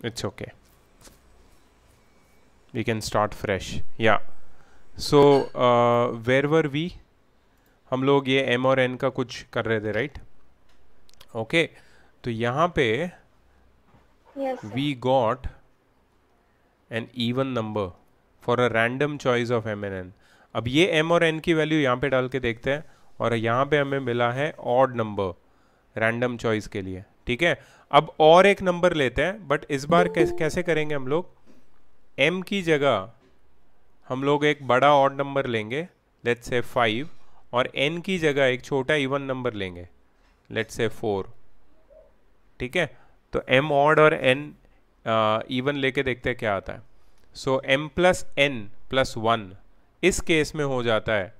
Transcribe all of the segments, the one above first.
It's okay. We can start fresh. Yeah. So where were we? हम लोग ये m और n का कुछ कर रहे थे, राइट? ओके, तो यहाँ पे Yes, sir. we got an even number for a random choice of m and n. अब ये m और n की वैल्यू यहाँ पे डाल के देखते हैं, और यहाँ पे हमें मिला है ऑड नंबर रैंडम चॉइस के लिए, ठीक है? अब और एक नंबर लेते हैं, बट इस बार कैसे करेंगे हम लोग? m की जगह हम लोग एक बड़ा ऑड नंबर लेंगे, लेट्स से 5, और n की जगह एक छोटा इवन नंबर लेंगे, लेट्स से 4, ठीक है? तो m ऑड और n इवन लेके देखते हैं क्या आता है. सो m प्लस n प्लस 1 इस केस में हो जाता है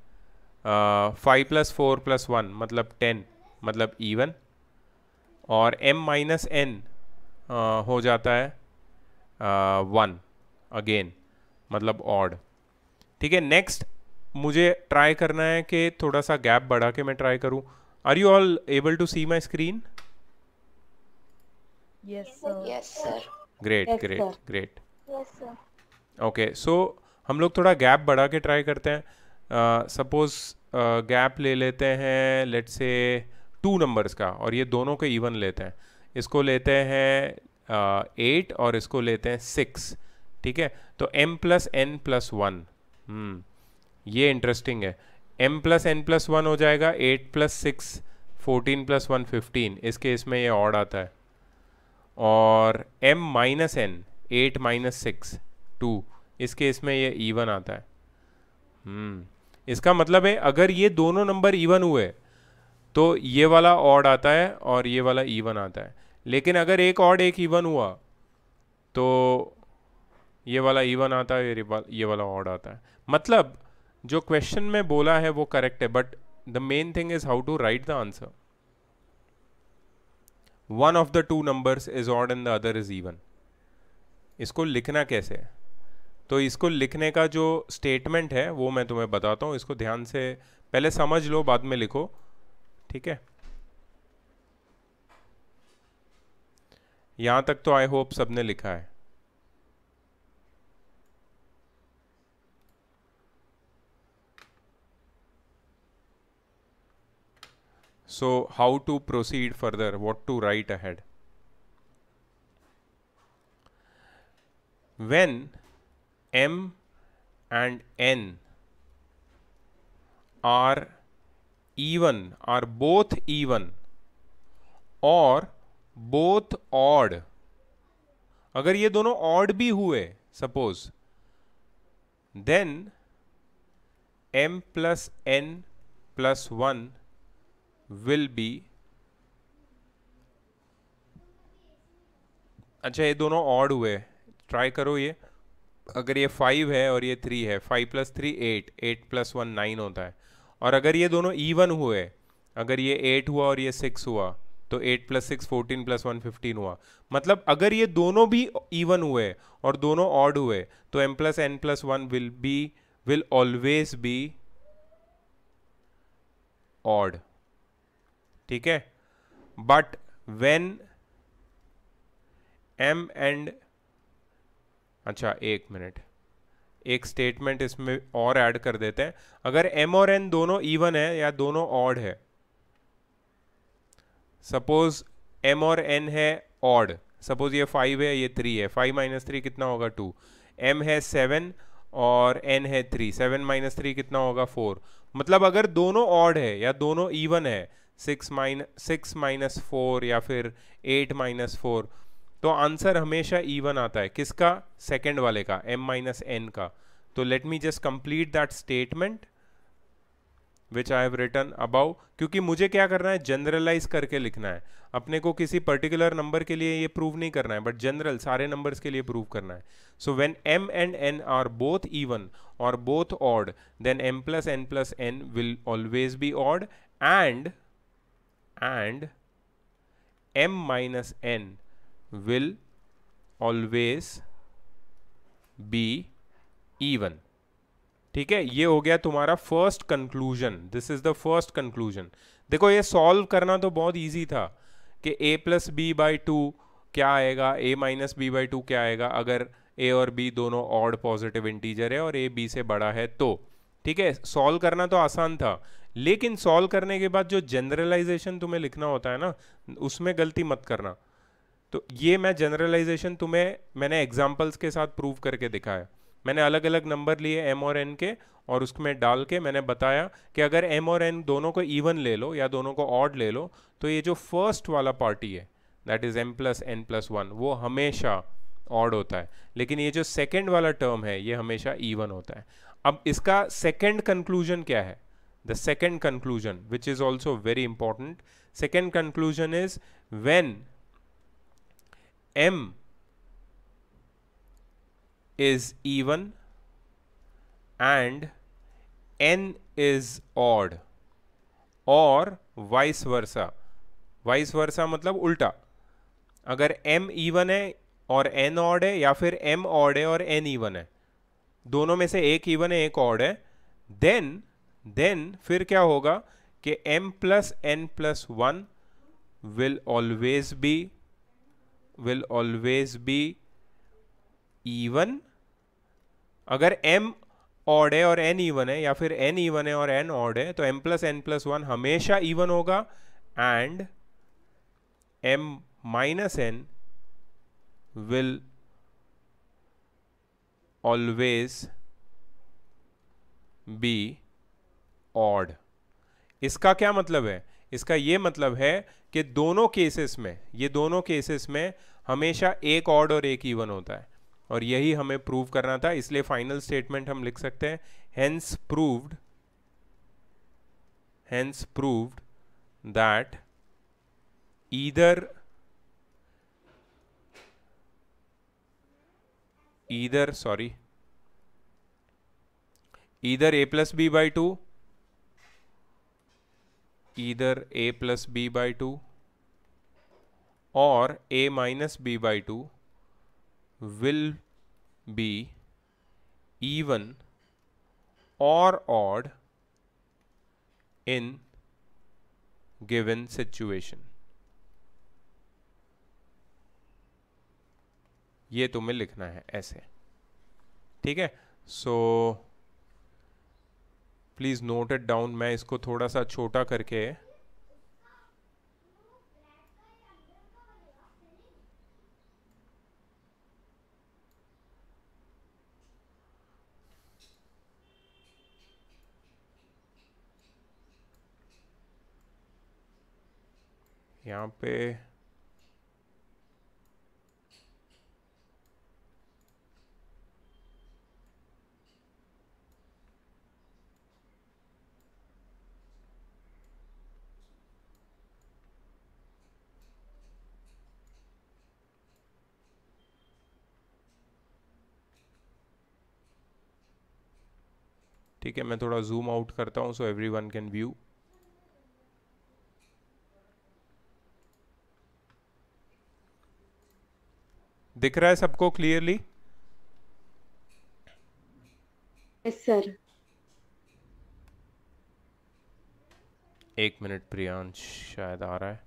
5 प्लस 4 प्लस 1 मतलब 10, मतलब इवन, और m माइनस n हो जाता है 1 अगेन, मतलब ऑड, ठीक है? नेक्स्ट मुझे ट्राई करना है कि थोड़ा सा गैप बढ़ा के मैं ट्राई करूं. Are you all able to see my screen? Yes, sir. Yes, sir. Great Yes, great sir. Great. Yes, sir. Okay, so हम लोग थोड़ा गैप बढ़ा के ट्राई करते हैं. सपोज गैप ले लेते हैं, लेट्स से 2 नंबर्स का, और ये दोनों के इवन लेते हैं. इसको लेते हैं 8 और इसको लेते हैं 6, ठीक है? तो m प्लस n प्लस 1, ये इंटरेस्टिंग है. m प्लस n प्लस 1 हो जाएगा 8 प्लस 6 14 प्लस 1 15, इस केस में ये ऑड आता है. और m माइनस n 8 माइनस 6 2, इस केस में ये इवन आता है. इसका मतलब है अगर ये दोनों नंबर इवन हुए तो ये वाला ऑड आता है और ये वाला इवन आता है. लेकिन अगर एक ऑड एक इवन हुआ तो ये वाला इवन आता है, ये वाला ऑड आता है. मतलब जो क्वेश्चन में बोला है वो करेक्ट है, but the main thing is how to write the answer. One of the two numbers is odd and the other is even. इसको लिखना कैसे है? तो इसको लिखने का जो स्टेटमेंट है वो मैं तुम्हें बताता हूँ. इसको ध्यान से पहले समझ लो, बाद में लिखो, ठीक है? यहां तक तो आई होप सबने लिखा है. So how to proceed further, what to write ahead? When m and n are even, are both even or both odd, अगर ये दोनों odd भी हुए suppose, then m plus n plus 1 will be, अच्छा ये दोनों ऑड हुए, try करो ये. अगर ये 5 है और ये 3 है, 5 प्लस 3 8, 8 प्लस 1 9 होता है. और अगर ये दोनों इवन हुए, अगर ये 8 हुआ और ये 6 हुआ, तो 8 प्लस 6 14 प्लस 1 15 हुआ. मतलब अगर ये दोनों भी इवन हुए और दोनों ऑड हुए तो m plus n plus 1 will always be odd, ठीक है? बट व्हेन m एंड, अच्छा एक मिनट, एक स्टेटमेंट इसमें और ऐड कर देते हैं. अगर m और n दोनों इवन है या दोनों ऑड है, सपोज m और n है ऑड, सपोज ये 5 है ये 3 है, 5 माइनस 3 कितना होगा 2, m है 7 और n है 3, 7 माइनस 3 कितना होगा 4. मतलब अगर दोनों ऑड है या दोनों इवन है, 6 माइनस 4 या फिर 8 माइनस 4, तो आंसर हमेशा इवन आता है. किसका? सेकंड वाले का, m माइनस n का. तो let me just complete that statement which I have written above, क्योंकि मुझे क्या करना है, जनरलाइज करके लिखना है. अपने को किसी पर्टिकुलर नंबर के लिए ये प्रूव नहीं करना है, बट जनरल सारे नंबर्स के लिए प्रूव करना है. So when m and n are both even और both odd, then m plus n plus n will always be odd, and m minus n will always be even. ठीक है? ये हो गया तुम्हारा first conclusion. This is the first conclusion. देखो ये solve करना तो बहुत इजी था कि a प्लस बी बाई 2 क्या आएगा, a minus b by two क्या आएगा अगर a और b दोनों ऑड पॉजिटिव इंटीजर है और a b से बड़ा है तो। ठीक है, सॉल्व करना तो आसान था, लेकिन सॉल्व करने के बाद जो जनरलाइजेशन तुम्हें लिखना होता है ना, उसमें गलती मत करना। तो ये मैं जनरलाइजेशन तुम्हें मैंने एग्जांपल्स के साथ प्रूव करके दिखाया। मैंने अलग अलग नंबर लिए m और n के, और उसमें डाल के मैंने बताया कि अगर m और n दोनों को इवन ले लो या दोनों को ऑड ले लो, तो ये जो फर्स्ट वाला पार्टी है that is m plus n plus one, वो हमेशा ऑड होता है, लेकिन ये जो सेकेंड वाला टर्म है ये हमेशा इवन होता है। अब इसका सेकेंड कंक्लूजन क्या है? The second conclusion which is also very important, second conclusion is when m is even and n is odd और वाइस वर्सा। वाइस वर्सा मतलब उल्टा, अगर m इवन है और n ऑड है, या फिर m ऑड है और n इवन है, दोनों में से एक इवन है एक ऑड है, देन फिर क्या होगा कि m plus n plus one will always be even। अगर m ऑड है और n इवन है, या फिर n इवन है और n ऑड है, तो m plus n plus one हमेशा इवन होगा, and m minus n will always be odd। इसका क्या मतलब है? इसका ये मतलब है कि दोनों केसेस में, ये दोनों केसेस में हमेशा एक ऑड और एक इवन होता है, और यही हमें प्रूव करना था। इसलिए फाइनल स्टेटमेंट हम लिख सकते हैं hence proved that either a plus b by 2, either a plus b by 2 or a minus b by 2 will be even or odd in given situation। ये तुम्हें लिखना है ऐसे, ठीक है। So please note it down. मैं इसको थोड़ा सा छोटा करके यहाँ पे ठीक है, मैं थोड़ा जूम आउट करता हूँ सो एवरीवन कैन व्यू। दिख रहा है सबको क्लियरली? Yes sir. एक मिनट प्रियांश, शायद आ रहा है।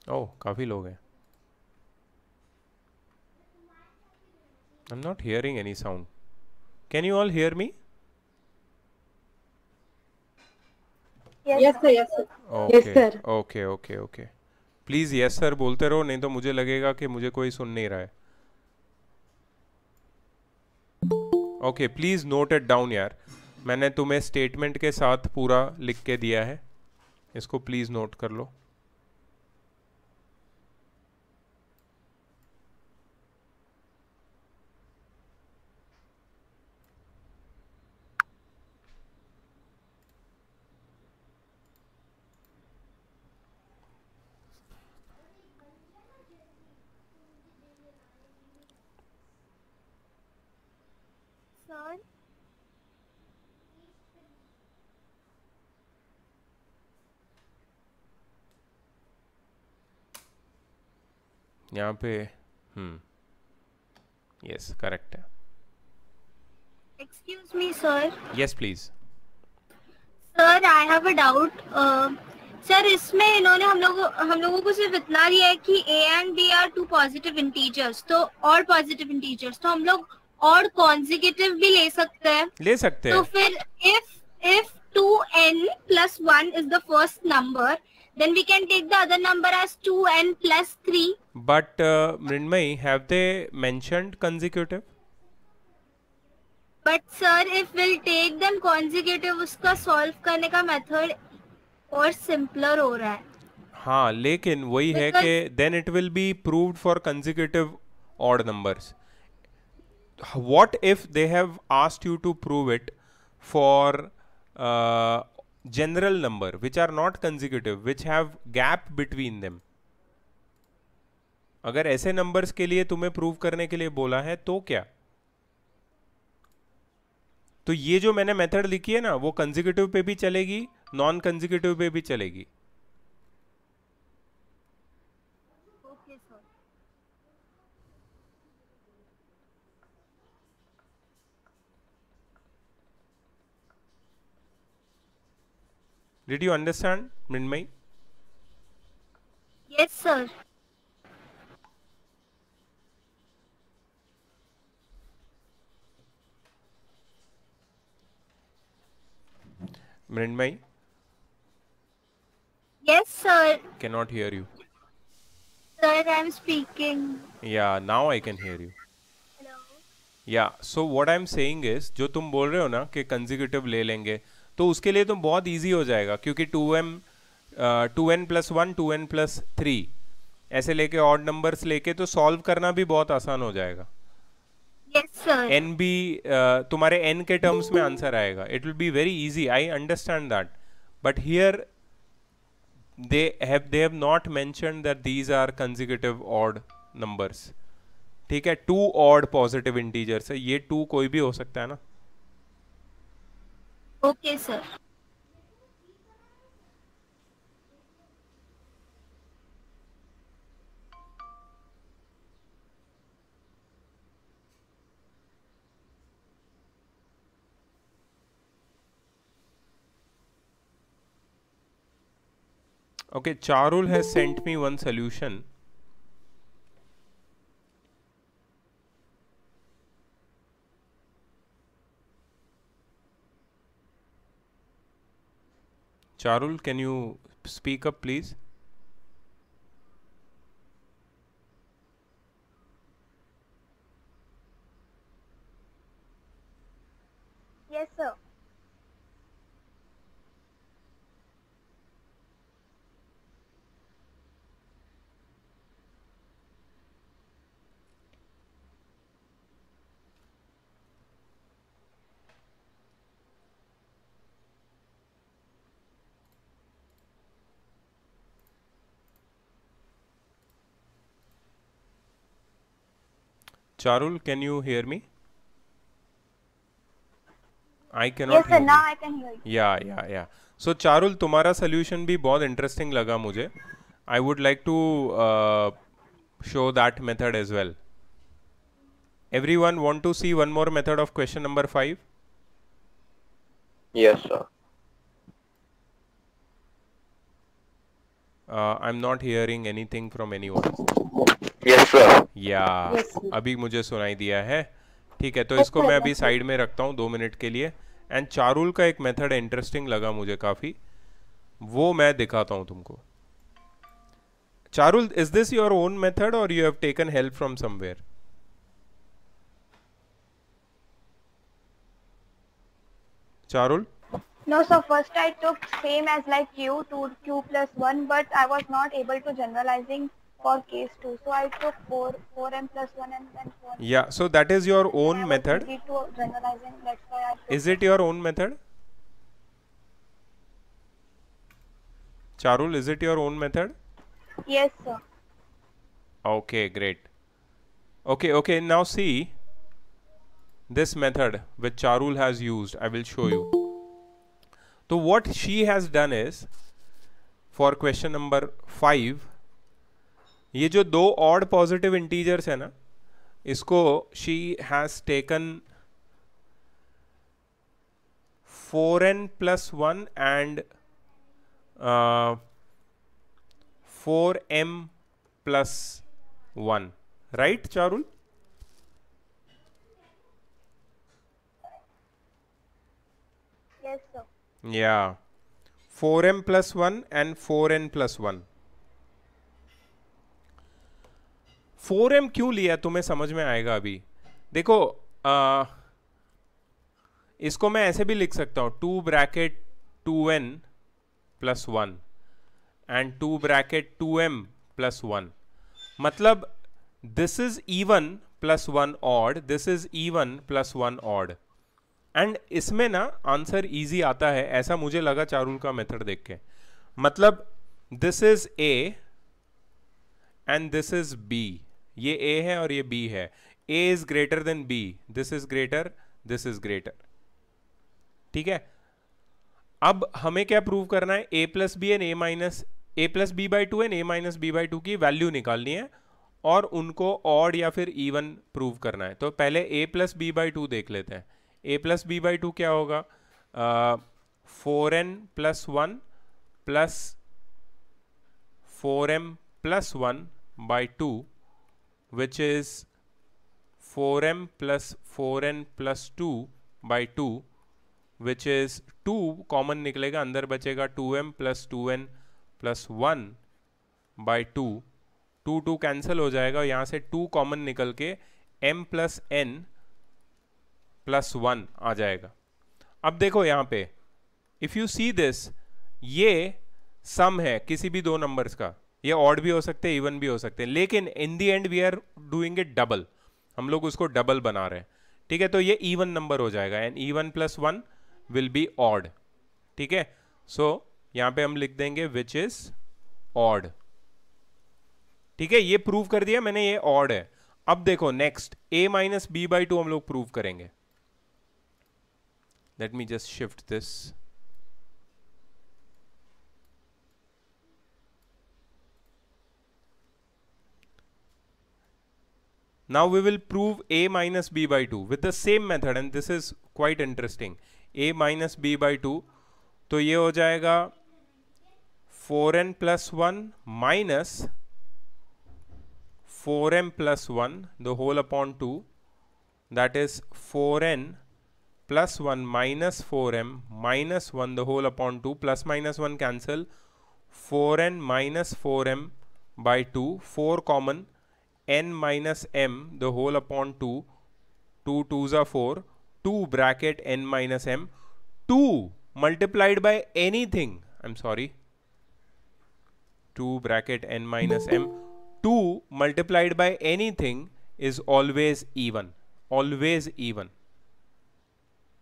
ओह, काफी लोग हैं। I'm not hearing any sound. Can you all hear me? Yes sir, yes sir. Okay, Yes sir. okay, okay, okay. Please yes sir बोलते रहो, नहीं तो मुझे लगेगा कि मुझे कोई सुन नहीं रहा है। Okay, please note it down यार, मैंने तुम्हें स्टेटमेंट के साथ पूरा लिख के दिया है, इसको प्लीज नोट कर लो। Sir. यहाँ पे यस करेक्ट है। Excuse me, sir. Yes please. Sir, I have a doubt. Sir इसमें इन्होंने हम लोगों को सिर्फ इतना दिया है कि a and b are two positive integers, तो और पॉजिटिव इंटीजर्स, तो हम लोग और कॉन्जिक्यूटिव भी ले सकते हैं। ले सकते तो हैं। फिर if 2n plus 1 is the first number, then we can take the other number as 2n plus 3. But Mrinmay, have they mentioned consecutive? But sir, if we'll take them consecutive, उसका solve करने का method और simpler हो रहा है। हाँ, लेकिन वही है कि then it will be proved for consecutive odd numbers. What if they have asked you to prove it for general number which are not consecutive, which have gap between them? अगर ऐसे नंबर्स के लिए तुम्हें prove करने के लिए बोला है तो क्या? तो ये जो मैंने मेथड लिखी है ना, वो कंसेक्यूटिव पे भी चलेगी, नॉन कंसेक्यूटिव पे भी चलेगी। Okay, sir. Did you understand, Mrinmay? Yes, sir. Mrinmay, Yes, sir. cannot hear you. Sir, I'm speaking. Yeah, now I can hear you. Hello. या so what I am saying is, जो तुम बोल रहे हो ना कि कंसेक्यूटिव ले लेंगे, तो उसके लिए तो बहुत इजी हो जाएगा, क्योंकि 2n प्लस 1 2n प्लस 3 ऐसे लेके ऑड नंबर्स लेके तो सॉल्व करना भी बहुत आसान हो जाएगा। Yes, sir. n भी तुम्हारे n के टर्म्स में आंसर आएगा। It will be very easy, I understand that, but here they have not mentioned that these are consecutive odd numbers। ठीक है, 2 ऑड पॉजिटिव इंटीजर्स है, ये 2 कोई भी हो सकता है ना। Okay, sir. Okay, Charul has sent me one solution. Charul, can you speak up, please? Yes, sir. Charul, can you hear me? I cannot Yes, sir. hear you. Now I can hear you. या सो चारुल, तुम्हारा solution भी बहुत interesting लगा मुझे। I would like to show that method as well. Everyone want to see one more method of question number 5? Yes, sir. I am not hearing anything from anyone. Yes, sir. या Yes, sir. अभी मुझे सुनाई दिया है। ठीक है, तो इसको मैं अभी साइड में रखता हूँ 2 मिनट के लिए। एंड चारुल का एक मेथड इंटरेस्टिंग लगा मुझे काफ़ी, वो मैं दिखाता हूँ तुमको। Charul, is this your own method और you have taken help from somewhere? Charul? No, so first I took same as like you, 2q plus 1, but I was not able to generalizing for case 2. So I took 4m plus 1 and then 4. Yeah, so that is your own I was method. easy to generalizing, that's why I took Is it your own method? Charul, is it your own method? Yes, sir. Okay, great. Okay, now see this method which Charul has used. I will show you. So what she has done is, for question number 5, ये जो 2 odd positive integers है ना, इसको she has taken 4n plus 1 and 4m plus 1, right Charul? Yes, sir. Yeah, 4m plus 1 and 4n plus 1. 4m क्यों लिया तुम्हें समझ में आएगा अभी. देखो इसको मैं ऐसे भी लिख सकता हूं, 2 bracket 2n plus 1 and 2 bracket 2m plus 1. मतलब this is even plus 1 odd, this is even plus 1 odd. And इसमें ना आंसर इजी आता है, ऐसा मुझे लगा चारुल का मेथड देख के. मतलब this is a and this is b. ये a है और ये b है. a is greater than b, this is greater, this is greater. ठीक है. अब हमें क्या प्रूव करना है, a plus b and a plus b by two and a minus b by two की वैल्यू निकालनी है और उनको ऑड या फिर इवन प्रूव करना है. तो पहले a plus b by two देख लेते हैं. a plus b by two क्या होगा, 4n प्लस 1 प्लस 4m plus 1 by 2 which is 4m plus 4n plus 2 by 2 which is 2 common निकलेगा, अंदर बचेगा 2m plus 2n plus 1 by 2. 2 cancel हो जाएगा, यहाँ से 2 कॉमन निकल के m प्लस n प्लस 1 आ जाएगा. अब देखो यहाँ पे इफ यू सी दिस, ये सम है किसी भी दो नंबर्स का. ये ऑड भी हो सकते हैं, इवन भी हो सकते हैं, लेकिन in the end we are doing it double. हम लोग उसको डबल बना रहे हैं. ठीक है, तो ये इवन नंबर हो जाएगा and even plus 1 will be odd. ठीक है, सो यहाँ पे हम लिख देंगे विच इज ऑड. ठीक है, ये प्रूव कर दिया मैंने, ये ऑड है. अब देखो next a minus b by two हम लोग प्रूव करेंगे. Let me just shift this. Now we will prove a minus b by 2 with the same method and this is quite interesting. a minus b by 2, तो ये हो जाएगा 4n plus 1 minus 4m plus 1 the whole upon 2, that is 4n plus 1 minus 4m minus 1 the whole upon 2, plus minus 1 cancel, 4n minus 4m by 2, 4 common, n minus m the whole upon 2, 2 2s are 4, 2 bracket n minus m, 2 multiplied by anything, I'm sorry, 2 bracket n minus m, 2 multiplied by anything is always even,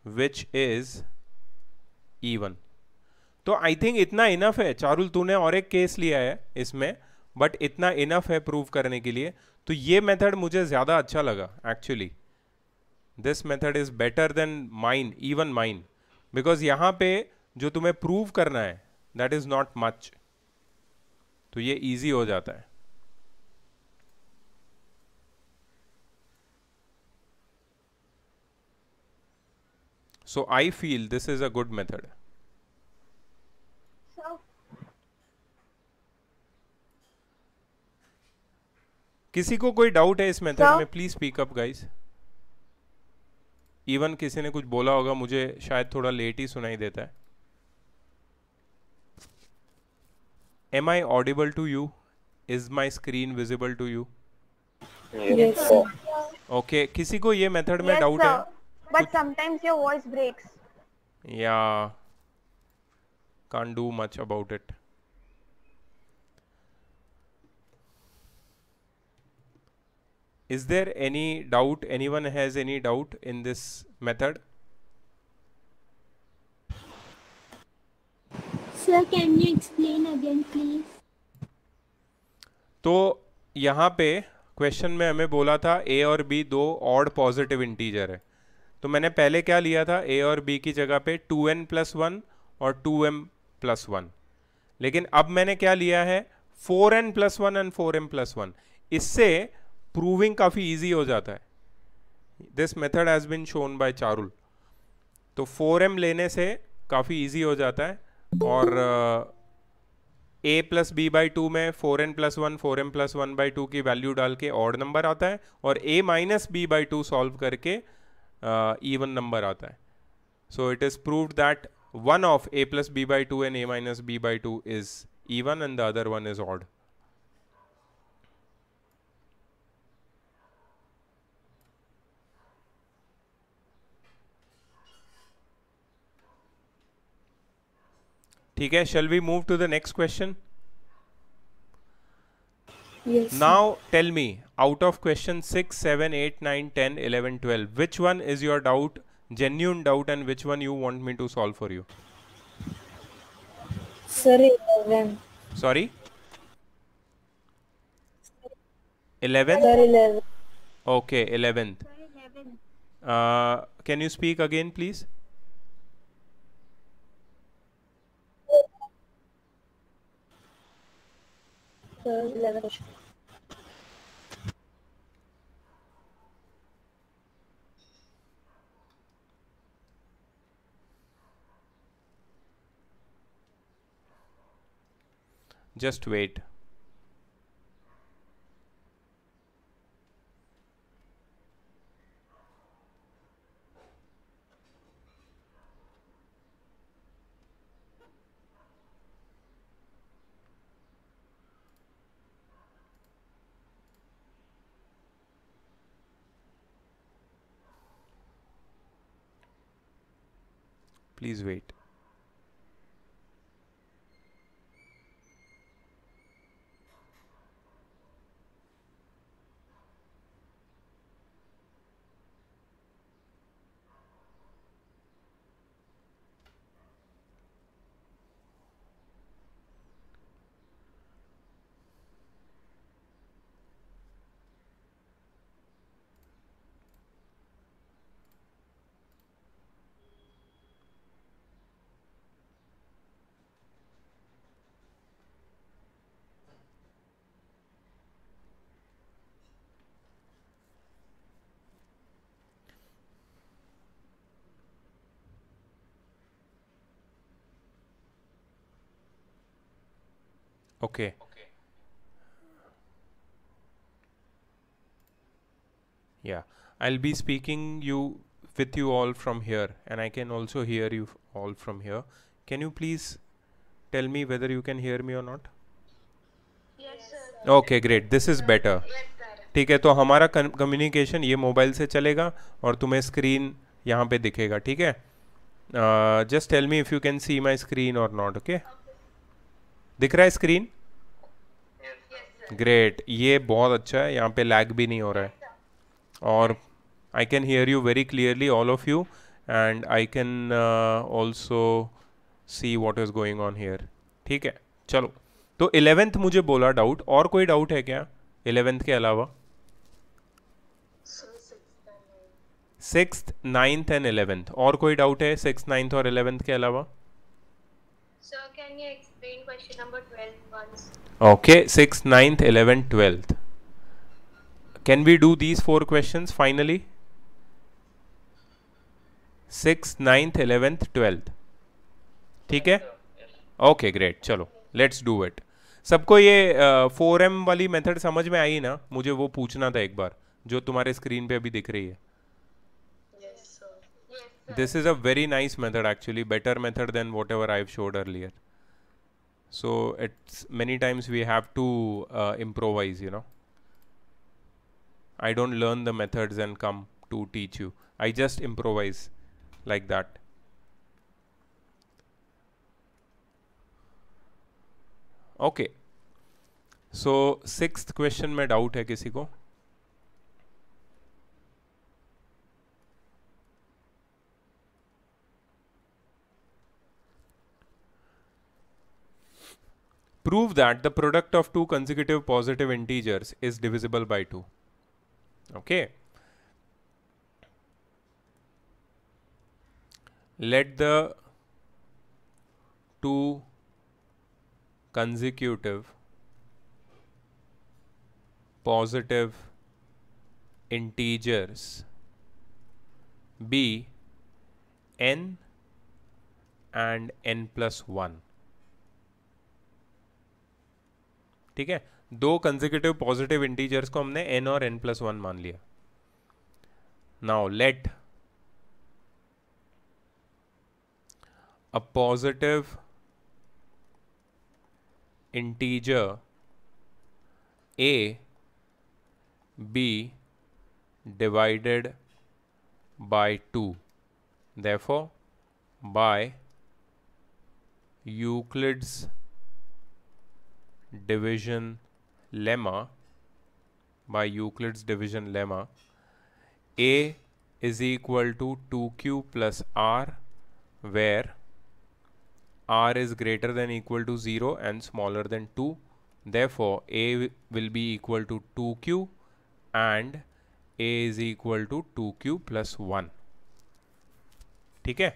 which is even. तो I think इतना enough है. चारुल तूने और एक case लिया है इसमें, but इतना इनफ है प्रूव करने के लिए. तो ये मेथड मुझे ज़्यादा अच्छा लगा actually. This method is better than mine, even mine, because यहाँ पे जो तुम्हें प्रूव करना है दैट इज़ नॉट मच, तो ये इजी हो जाता है. So I feel this is a good method. किसी को कोई डाउट है इस मेथड में, please speak up guys. Even किसी ने कुछ बोला होगा, मुझे शायद थोड़ा लेट ही सुनाई देता है. Am I audible to you? Is my screen visible to you? Okay, किसी को ये मेथड में डाउट है? But sometimes your voice breaks. Yeah, can't do much about it. Is there any doubt? Anyone has any doubt in this method? Sir, can you explain again, please? तो यहाँ पे question में हमें बोला था a और b दो odd positive integer है. तो मैंने पहले क्या लिया था, a और b की जगह पे 2n प्लस 1 और 2m प्लस 1. लेकिन अब मैंने क्या लिया है, 4n plus 1 and 4m plus 1. इससे प्रूविंग काफ़ी इजी हो जाता है. This method has been shown by Charul. तो 4m लेने से काफ़ी इजी हो जाता है और a plus b by two में 4n+1 4m+1/2 की वैल्यू डाल के ऑड नंबर आता है, और a minus b by two solve करके इवन नंबर आता है. So it is proved that one of a plus b by 2 and a minus b by 2 is even and the other one is odd. ठीक है, shall we move to the next question? Yes. Now tell me, out of question 6, 7, 8, 9, 10, 11, 12, which one is your doubt, genuine doubt, and which one you want me to solve for you? Sir, 11. Sorry? 11th? Sir, 11. Okay, 11th. Can you speak again, please? Sir, 11. Just wait. Please wait. Okay. Yeah, I'll be speaking with you all from here, and I can also hear you all from here. Can you please tell me whether you can hear me or not? Yes, sir. Okay, great. This is better. ठीक है, तो हमारा communication ये mobile से चलेगा और तुम्हें screen यहाँ पे दिखेगा. ठीक है, just tell me if you can see my screen और नॉट. ओके, दिख रहा है स्क्रीन? ग्रेट, ये बहुत अच्छा है, यहाँ पे लैग भी नहीं हो रहा है, और I can hear you very clearly, all of you, and I can also see what is going on here. ठीक है, चलो. तो 11th मुझे बोला डाउट, और कोई डाउट है क्या 11th के अलावा? 6th, 9th and 11th. और कोई डाउट है 6th, 9th और 11th के अलावा? Sir, can you explain question number 12 once? Okay, 6th, 9th, 11th, 12th. Can we do these 4 questions finally? 6th, 9th, 11th, 12th. ठीक है? Okay, great. चलो, let's do it. सबको ये 4M वाली method समझ में आई ना? मुझे वो पूछना था एक बार, जो तुम्हारे स्क्रीन पे अभी दिख रही है. Yes, sir. This is a very nice method actually, better method than whatever I've showed earlier. So it's many times we have to improvise, you know. I don't learn the methods and come to teach you. I just improvise like that. Okay. So 6th question में doubt है किसी को? Prove that the product of two consecutive positive integers is divisible by 2. Okay. Let the two consecutive positive integers be n and n plus 1. ठीक है, दो consecutive positive integers को हमने n और n+1 मान लिया. Now let a positive integer a be divided by 2. Therefore, by Euclid's division lemma, a is equal to 2q plus r, where r is greater than equal to 0 and smaller than 2. Therefore, a will be equal to 2q and a is equal to 2q plus 1. ठीक है,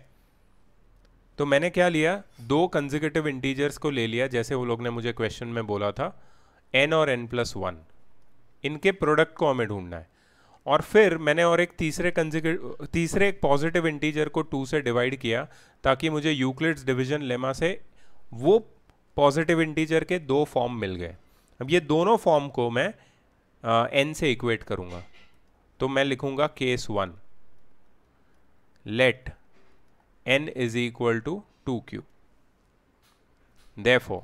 तो मैंने क्या लिया, दो consecutive integers को ले लिया, जैसे वो लोग ने मुझे क्वेश्चन में बोला था, n और n+1, इनके प्रोडक्ट को हमें ढूंढना है. और फिर मैंने और एक तीसरे एक पॉजिटिव इंटीजर को 2 से डिवाइड किया, ताकि मुझे यूक्लिड्स डिवीजन लेमा से वो पॉजिटिव इंटीजर के दो फॉर्म मिल गए. अब ये दोनों फॉर्म को मैं n से इक्वेट करूंगा, तो मैं लिखूंगा case 1, let n is equal to 2q. Therefore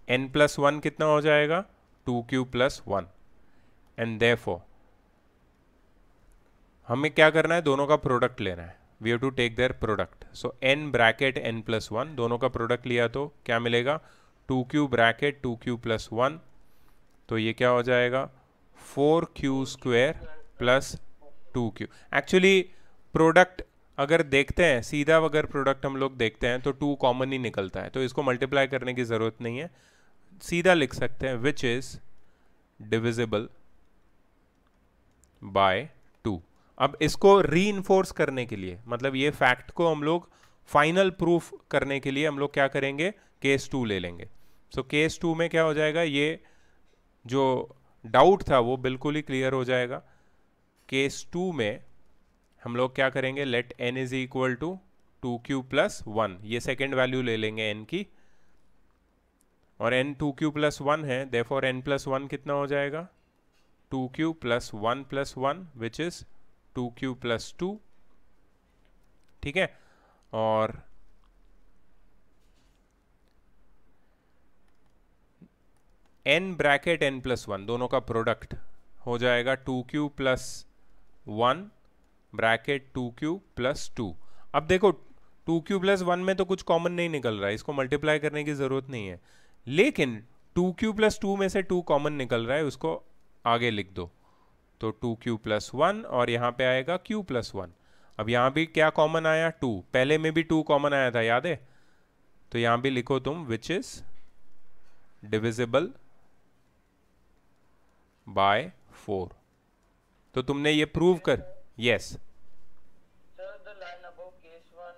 n+1 कितना हो जाएगा, 2q plus 1. एंड देयरफॉर हमें क्या करना है, दोनों का प्रोडक्ट लेना है. We have to take their product. So n bracket n+1, दोनों का प्रोडक्ट लिया तो क्या मिलेगा, 2q ब्रैकेट 2q plus 1, तो ये क्या हो जाएगा, 4q square plus 2q. Actually product अगर देखते हैं सीधा, अगर प्रोडक्ट हम लोग देखते हैं तो 2 कॉमन ही निकलता है, तो इसको मल्टीप्लाई करने की ज़रूरत नहीं है, सीधा लिख सकते हैं विच इज़ डिविजिबल बाय 2. अब इसको रीइंफोर्स करने के लिए, मतलब ये फैक्ट को हम लोग फाइनल प्रूफ करने के लिए हम लोग क्या करेंगे, केस 2 ले लेंगे. सो केस 2 में क्या हो जाएगा, ये जो डाउट था वो बिल्कुल ही क्लियर हो जाएगा. केस 2 में हम लोग क्या करेंगे, let n is equal to 2q plus 1, ये सेकेंड वैल्यू ले लेंगे n की, और n 2q plus 1 है, देयरफॉर n+1 कितना हो जाएगा, 2q plus 1 plus 1 which is 2q plus 2. ठीक है, और n ब्रैकेट n+1 दोनों का प्रोडक्ट हो जाएगा 2q plus 1 bracket 2q plus 2. अब देखो 2q plus 1 में तो कुछ कॉमन नहीं निकल रहा है, इसको मल्टीप्लाई करने की ज़रूरत नहीं है, लेकिन 2q plus 2 में से 2 कॉमन निकल रहा है, उसको आगे लिख दो, तो 2q plus 1 और यहाँ पे आएगा q plus 1. अब यहाँ भी क्या कॉमन आया, 2, पहले में भी 2 कॉमन आया था, याद है, तो यहाँ भी लिखो तुम विच इज डिविजिबल बाय 4. तो तुमने ये प्रूव कर, yes sir the line above case 1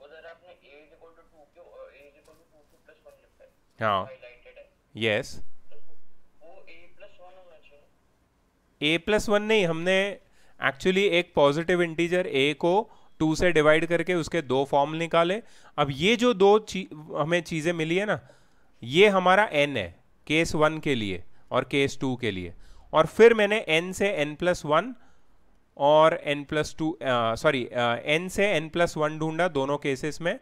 उधर आपने a is equal to 2q और a is equal to 2q plus 1 लिखा है, हाँ, हाइलाइटेड है, यस, तो वो a+1 होना चाहिए. a+1 नहीं, हमने एक्चुअली एक पॉजिटिव इंटीजर a को 2 से डिवाइड करके उसके दो फॉर्म निकाले. अब ये जो दो हमें चीज़ें मिली है ना, ये हमारा n है केस 1 के लिए और केस 2 के लिए, और फिर मैंने n से n+1 और n+2 सॉरी n से n+1 ढूंढा दोनों केसेस में,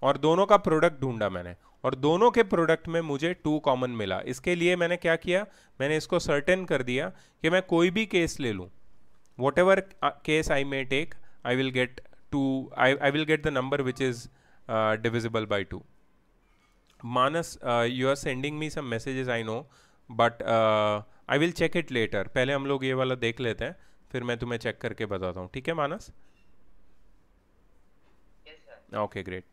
और दोनों का प्रोडक्ट ढूंढा मैंने, और दोनों के प्रोडक्ट में मुझे 2 कॉमन मिला. इसके लिए मैंने क्या किया, मैंने इसको सर्टेन कर दिया कि मैं कोई भी केस ले लूँ, whatever case I may take, I will get 2, I will get the number which is divisible by 2. Manas, you are sending me some messages, I know, but I will check it later. पहले हम लोग ये वाला देख लेते हैं, फिर मैं तुम्हें चेक करके बताता हूँ, ठीक है Manas? Okay great.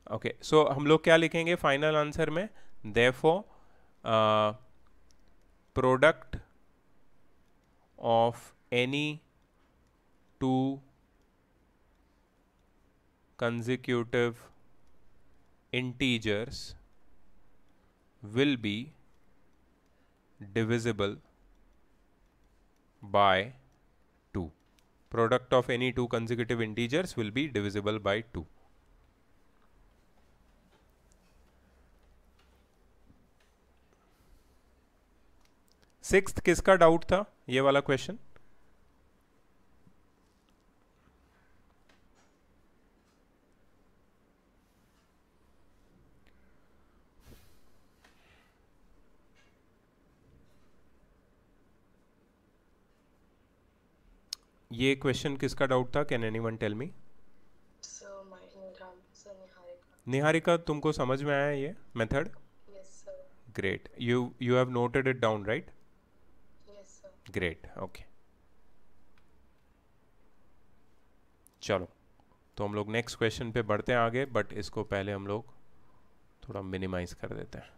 Okay, so हम लोग क्या लिखेंगे फाइनल आंसर में, therefore product of any 2 consecutive integers will be divisible by 2. Product of any 2 consecutive integers will be divisible by 2. Sixth किसका डाउट था ये वाला क्वेश्चन? ये क्वेश्चन किसका डाउट था? Can anyone tell me? Niharika, तुमको समझ में आया ये method? Great. You have noted it down, right? Great. Okay, चलो तो हम लोग नेक्स्ट क्वेश्चन पे बढ़ते हैं आगे, बट इसको पहले हम लोग थोड़ा मिनिमाइज कर देते हैं.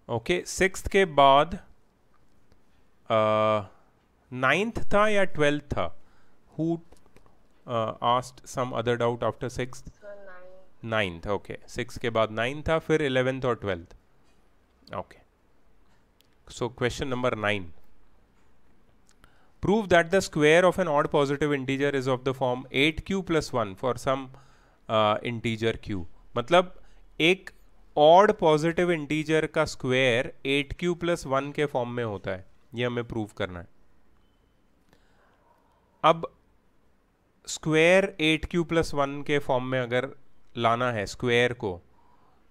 ओके, सिक्स्थ के बाद नाइन्थ था या ट्वेल्थ था? Who asked some other doubt after sixth? Ninth. Okay, six के बाद नाइन्थ था, फिर 11th और 12th. Okay, so question number 9. Prove that the square of an odd positive integer is of the form 8q + 1 for some integer q. मतलब एक odd positive integer का square 8q + 1 के form में होता है, ये हमें प्रूव करना है. अब स्क्वायर 8q + 1 के फॉर्म में अगर लाना है स्क्वायर को,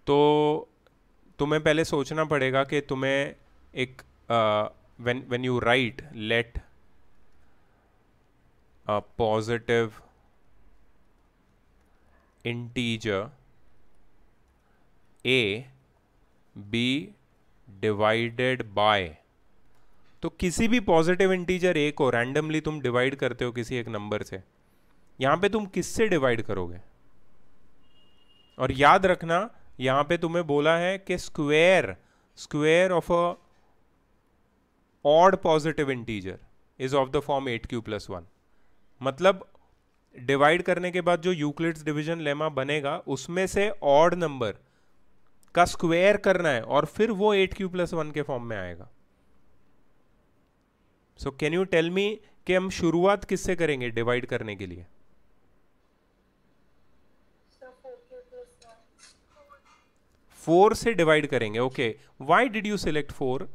तो तुम्हें पहले सोचना पड़ेगा कि तुम्हें एक when you right let a positive integer a be divided by, तो किसी भी पॉजिटिव इंटीजर a को रैंडमली तुम डिवाइड करते हो किसी एक नंबर से, यहां पे तुम किससे डिवाइड करोगे? और याद रखना यहां पे तुम्हें बोला है कि square of a odd positive integer is of the form 8q + 1. मतलब डिवाइड करने के बाद जो यूक्लिड्स डिवीजन लेमा बनेगा उसमें से ऑड नंबर का स्क्वायर करना है और फिर वो 8q + 1 के फॉर्म में आएगा. So can you tell me कि हम शुरुआत किससे करेंगे डिवाइड करने के लिए? 4 से डिवाइड करेंगे. Okay, why did you select 4?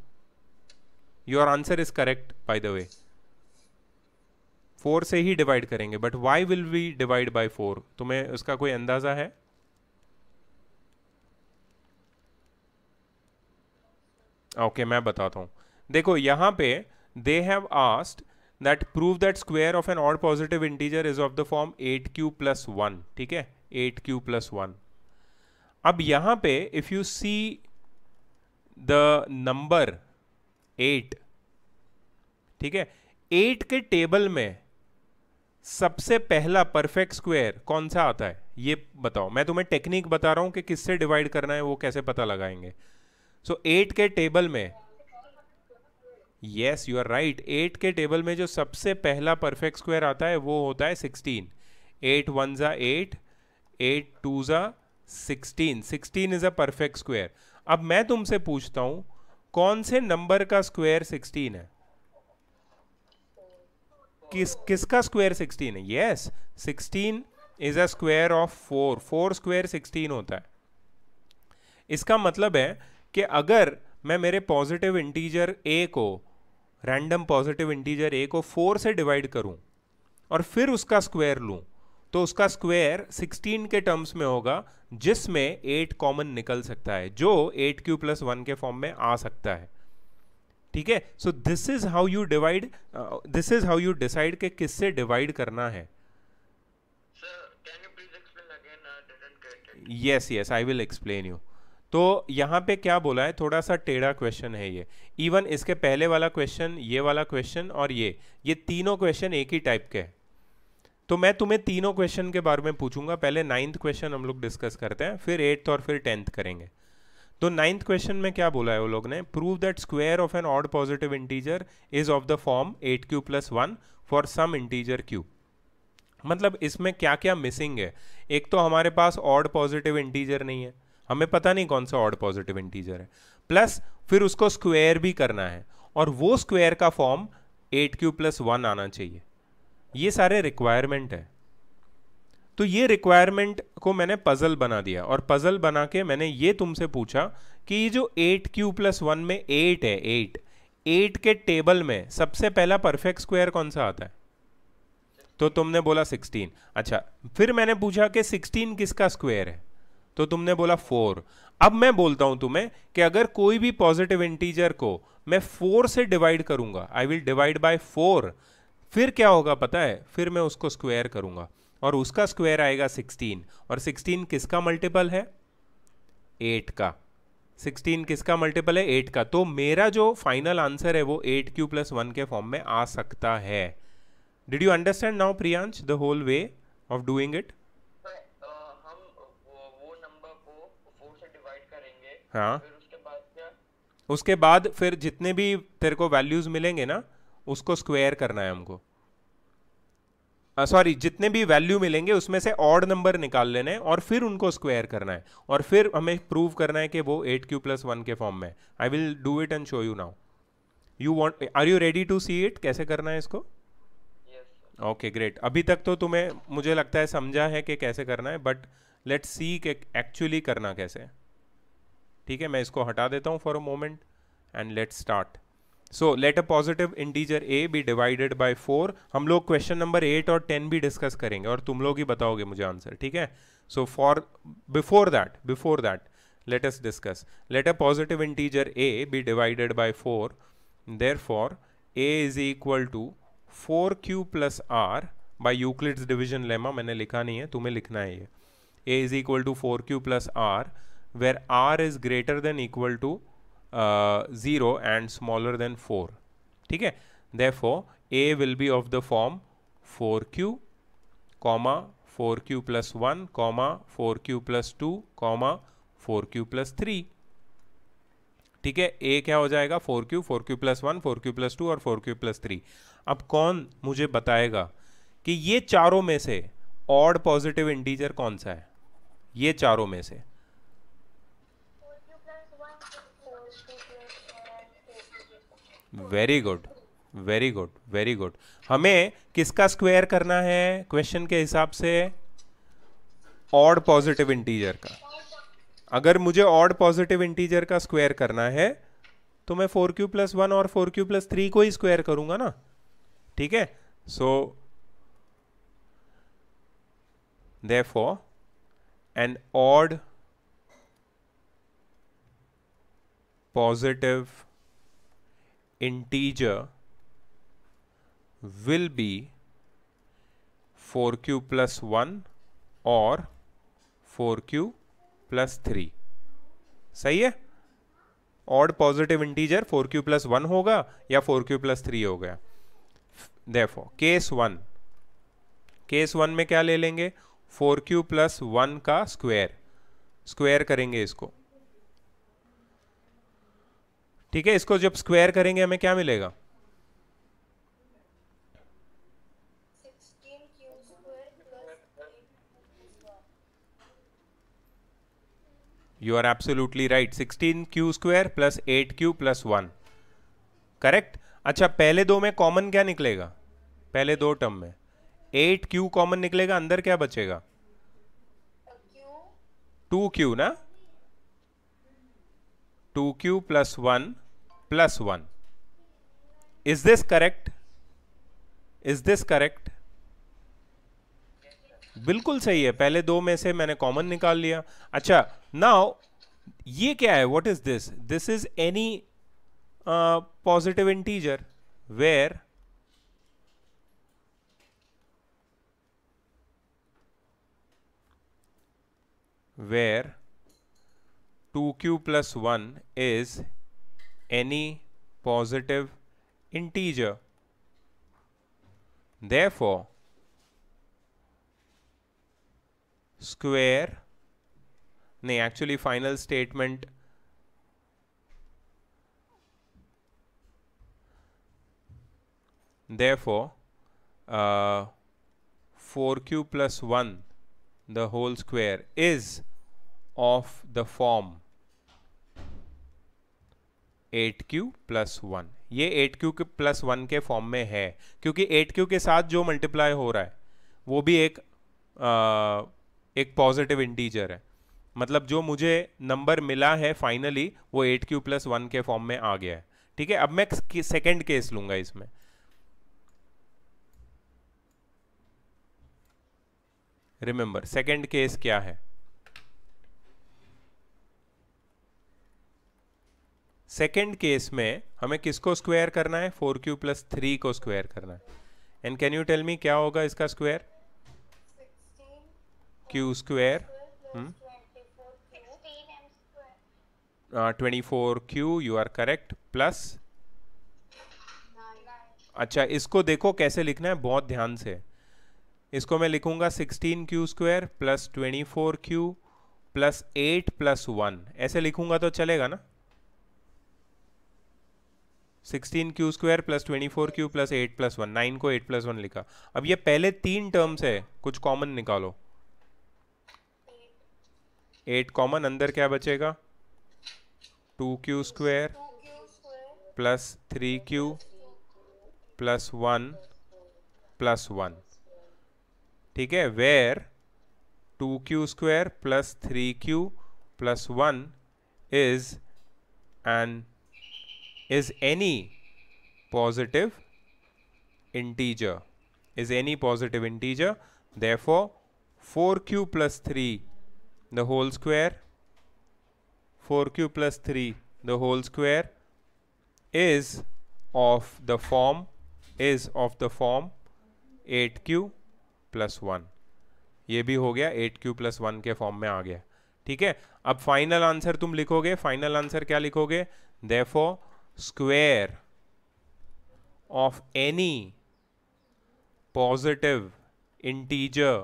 Your answer is correct by the way. 4 से ही डिवाइड करेंगे, but why will we divide by 4? तुम्हें उसका कोई अंदाजा है? ओके, मैं बताता हूं. देखो यहां पे they have asked that prove that square of an odd positive integer is of the form 8q + 1. ठीक है, 8q + 1. अब यहां पे if you see the number 8, ठीक है, 8 के टेबल में सबसे पहला परफेक्ट स्क्वायर कौन सा आता है ये बताओ. मैं तुम्हें टेक्निक बता रहा हूं कि किससे डिवाइड करना है, वो कैसे पता लगाएंगे. सो 8 के टेबल में, यस यू आर राइट, 8 के टेबल में जो सबसे पहला परफेक्ट स्क्वायर आता है वो होता है 16. 8 1 = 8, 8 2 = 16. 16 इज अ परफेक्ट स्क्वायर. अब मैं तुमसे पूछता हूं कौन से नंबर का स्क्वायर 16 है? किसका स्क्वायर 16 है? Yes, 16 is a square of 4. 4 square 16 होता है. इसका मतलब है कि अगर मैं मेरे पॉजिटिव इंटीजर a को, रैंडम पॉजिटिव इंटीजर a को 4 से डिवाइड करूं और फिर उसका स्क्वायर लूं, तो उसका स्क्वायर 16 के टर्म्स में होगा, जिसमें 8 कॉमन निकल सकता है, जो 8q + 1 के फॉर्म में आ सकता है. ठीक है, so this is how you divide, this is how you decide कि किससे डिवाइड करना है. Yes, I will explain you. तो यहाँ पे क्या बोला है, थोड़ा सा टेढ़ा क्वेश्चन है ये. इवन इसके पहले वाला क्वेश्चन, ये वाला क्वेश्चन और ये तीनों क्वेश्चन एक ही टाइप के हैं. तो मैं तुम्हें तीनों क्वेश्चन के बारे में पूछूंगा. पहले 9th क्वेश्चन हम लोग डिस्कस करते हैं, फिर 8th और फिर 10th करेंगे. तो 9th क्वेश्चन में क्या बोला है वो लोग ने, prove that square of an odd positive integer is of the form 8q + 1 for some integer q. मतलब इसमें क्या क्या मिसिंग है. एक तो हमारे पास ऑड पॉजिटिव इंटीजर नहीं है, हमें पता नहीं कौन सा ऑड पॉजिटिव इंटीजर है. प्लस फिर उसको स्क्वायर भी करना है, और वो स्क्वायर का फॉर्म 8q+1 आना चाहिए। ये सारे रिक्वायरमेंट है। तो ये रिक्वायरमेंट को मैंने पजल बना दिया, और पजल बना के मैंने ये तुमसे पूछा कि ये जो 8q+1 में 8 है, 8 के टेबल में सबसे पहला परफेक्ट स्क्वायर कौन सा आता है? तो तुमने बोला 16। अच्छा, फिर मैंने पूछा कि 16 किसका स्क्वायर है? तो तुमने बोला 4। अब मैं बोलता हूं तुम्हें कि अगर कोई भी पॉजिटिव इंटीजर को मैं 4 से डिवाइड करूंगा, आई विल डिवाइड बाय 4, फिर क्या होगा पता है? फिर मैं उसको स्क्वायर करूंगा और उसका स्क्वायर आएगा 16। और 16 किसका मल्टीपल है? 8 का। 16 किसका मल्टीपल है? 8 का। तो मेरा जो फाइनल आंसर है वो 8q+1 के फॉर्म में आ सकता है। Did you understand now Priyansh the whole way of doing it? हम वो नंबर को 4 से डिवाइड करेंगे, हाँ, फिर उसके बाद क्या? उसके बाद फिर जितने भी तेरे को वैल्यूज मिलेंगे ना, उसको स्क्वायर करना है हमको। सॉरी, जितने भी वैल्यू मिलेंगे उसमें से ऑड नंबर निकाल लेने हैं और फिर उनको स्क्वायर करना है, और फिर हमें प्रूव करना है कि वो 8q+1 के फॉर्म में। I will do it and show you now. You want, are you ready to see it? कैसे करना है इसको? Okay, great. अभी तक तो तुम्हें मुझे लगता है समझा है कि कैसे करना है, बट लेट्स सी कि एक्चुअली करना कैसे है। ठीक है, मैं इसको हटा देता हूँ for a moment and let's start. So let a positive integer a be divided by 4। हम लोग क्वेश्चन नंबर 8 और 10 भी डिस्कस करेंगे और तुम लोग ही बताओगे मुझे आंसर, ठीक है? So for before that let us discuss. Let a positive integer a be divided by 4. Therefore, a is equal to 4q+r by Euclid's division lemma. मैंने लिखा नहीं है, तुम्हें लिखना है ये। a is equal to 4q+r where r is greater than equal to 0 and smaller than 4. ठीक है? Therefore, a will be of the form 4q, 4q+1, 4q+2, 4q+3. ठीक है? a क्या हो जाएगा? 4q, 4q+1, 4q+2 और 4q+3. अब कौन मुझे बताएगा कि ये चारों में से ऑड पॉजिटिव इंटीजर कौन सा है? ये चारों में से very good, very good, very good. हमें किसका स्क्वायर करना है क्वेश्चन के हिसाब से? ऑड पॉजिटिव इंटीजर का। अगर मुझे ऑड पॉजिटिव इंटीजर का स्क्वायर करना है तो मैं 4q+1 और 4q+3 को ही स्क्वायर करूंगा ना, ठीक है? सो therefore an odd positive integer will be 4q+1 और 4q+3। सही है? ऑड पॉजिटिव इंटीजर 4q+1 होगा या 4q+3 हो गया। Therefore, केस 1 में क्या ले लेंगे? 4q+1 का स्क्वायर करेंगे इसको, ठीक है? इसको जब स्क्वायर करेंगे हमें क्या मिलेगा? 16q²+8q+1। You are absolutely right. 16q² plus 8q+1, correct. अच्छा, पहले दो में कॉमन क्या निकलेगा? पहले दो टर्म में 8q कॉमन निकलेगा, अंदर क्या बचेगा? 2q ना? 2q + 1 Is this correct? Is this correct? बिल्कुल सही है। पहले दो में से मैंने कॉमन निकाल लिया। अच्छा, नाउ ये क्या है? What is this? This is any positive integer where 2q + 1 is any positive integer. Therefore, square, नहीं, actually final statement, therefore 4q + 1 the whole square is of the form 8q+1, ये 8q के +1 के form में है, क्योंकि 8q के साथ जो मल्टीप्लाई हो रहा है वो भी एक पॉजिटिव इंटीजर है। मतलब जो मुझे नंबर मिला है फाइनली वो 8q+1 के फॉर्म में आ गया है। ठीक है, अब मैं सेकेंड केस लूंगा इसमें। रिमेंबर सेकेंड केस क्या है? सेकेंड केस में हमें किसको स्क्वायर करना है? 4q+3 को स्क्वायर करना है। And can you tell me क्या होगा इसका square? q square 24q, you are correct, plus, अच्छा इसको देखो कैसे लिखना है बहुत ध्यान से। इसको मैं लिखूंगा 16q square plus 24q plus 8+1, ऐसे लिखूंगा तो चलेगा ना? 16q square plus 24q plus 8+1, 9 को 8+1 लिखा। अब ये पहले तीन टर्म्स है, कुछ कॉमन निकालो। 8 कॉमन, अंदर क्या बचेगा? 2q square plus 3q plus 1 plus 1। ठीक है, where 2q square plus 3q plus 1 is any positive integer, therefore 4q plus 3 the whole square, 4q plus 3 the whole square is of the form 8q plus 1। ये भी हो गया, 8q plus 1 के form में आ गया। ठीक है, अब फाइनल आंसर तुम लिखोगे। फाइनल आंसर क्या लिखोगे? therefore square of any positive integer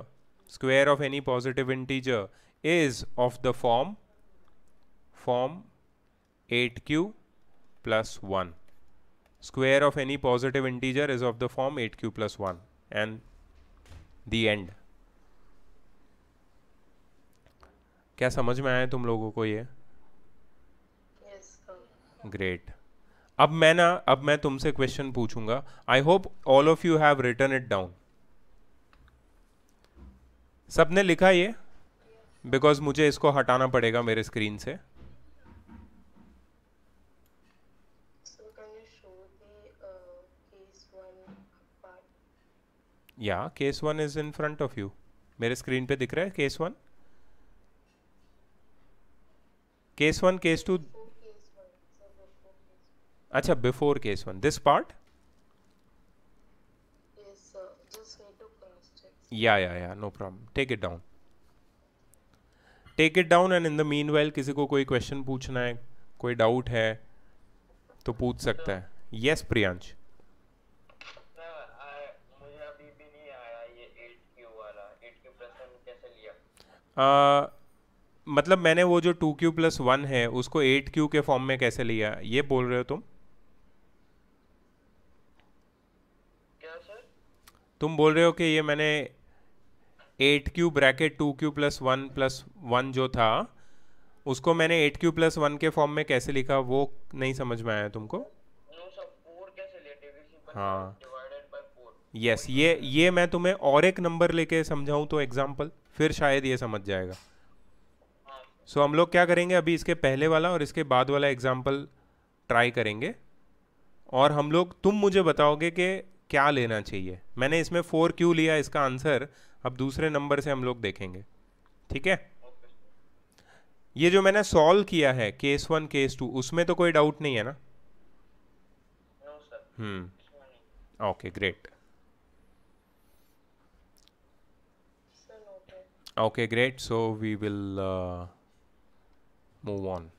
is of the form 8q plus 1. Square of any positive integer is of the form 8q plus 1, and the end. क्या समझ में आया तुम लोगों को ये? ग्रेट। अब मैं तुमसे क्वेश्चन पूछूंगा। I hope all of you have written it down. सबने लिखा ये? बिकॉज मुझे इसको हटाना पड़ेगा मेरे स्क्रीन से। या case 1 is in front of you. मेरे स्क्रीन पे दिख रहा है केस 1, केस 1, केस 2। अच्छा, बिफोर केस 1, दिस पार्ट? या no problem, take it down and in the meanwhile किसी को कोई क्वेश्चन पूछना है, कोई डाउट है तो पूछ सकता है। यस प्रियांश। मुझे अभी भी नहीं आया ये 8q वाला, 8q plus 1 कैसे लिया? मतलब मैंने वो जो 2q plus 1 है उसको 8q के फॉर्म में कैसे लिया, ये बोल रहे हो तुम? क्या सर? तुम बोल रहे हो कि ये मैंने 8q ब्रैकेट 2q plus 1 जो था उसको मैंने 8q plus 1 के फॉर्म में कैसे लिखा, वो नहीं समझ में आया तुमको? नो सर, 4 कैसे लिया? डिवीजन पर हाँ, डिवाइडेड बाय 4। यस, ये मैं तुम्हें और एक नंबर लेके समझाऊं तो एग्जाम्पल, फिर शायद ये समझ जाएगा। सो हम लोग क्या करेंगे, अभी इसके पहले वाला और इसके बाद वाला एग्जाम्पल ट्राई करेंगे और हम लोग, तुम मुझे बताओगे कि क्या लेना चाहिए। मैंने इसमें 4q लिया इसका आंसर, अब दूसरे नंबर से हम लोग देखेंगे। ठीक है, ये जो मैंने सॉल्व किया है केस 1 केस 2 उसमें तो कोई डाउट नहीं है ना? No sir. Okay great. Okay great, so we will move on.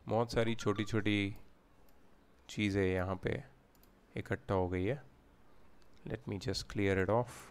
बहुत सारी छोटी छोटी चीज़ें यहाँ पे इकट्ठा हो गई है। Late me just clear it of.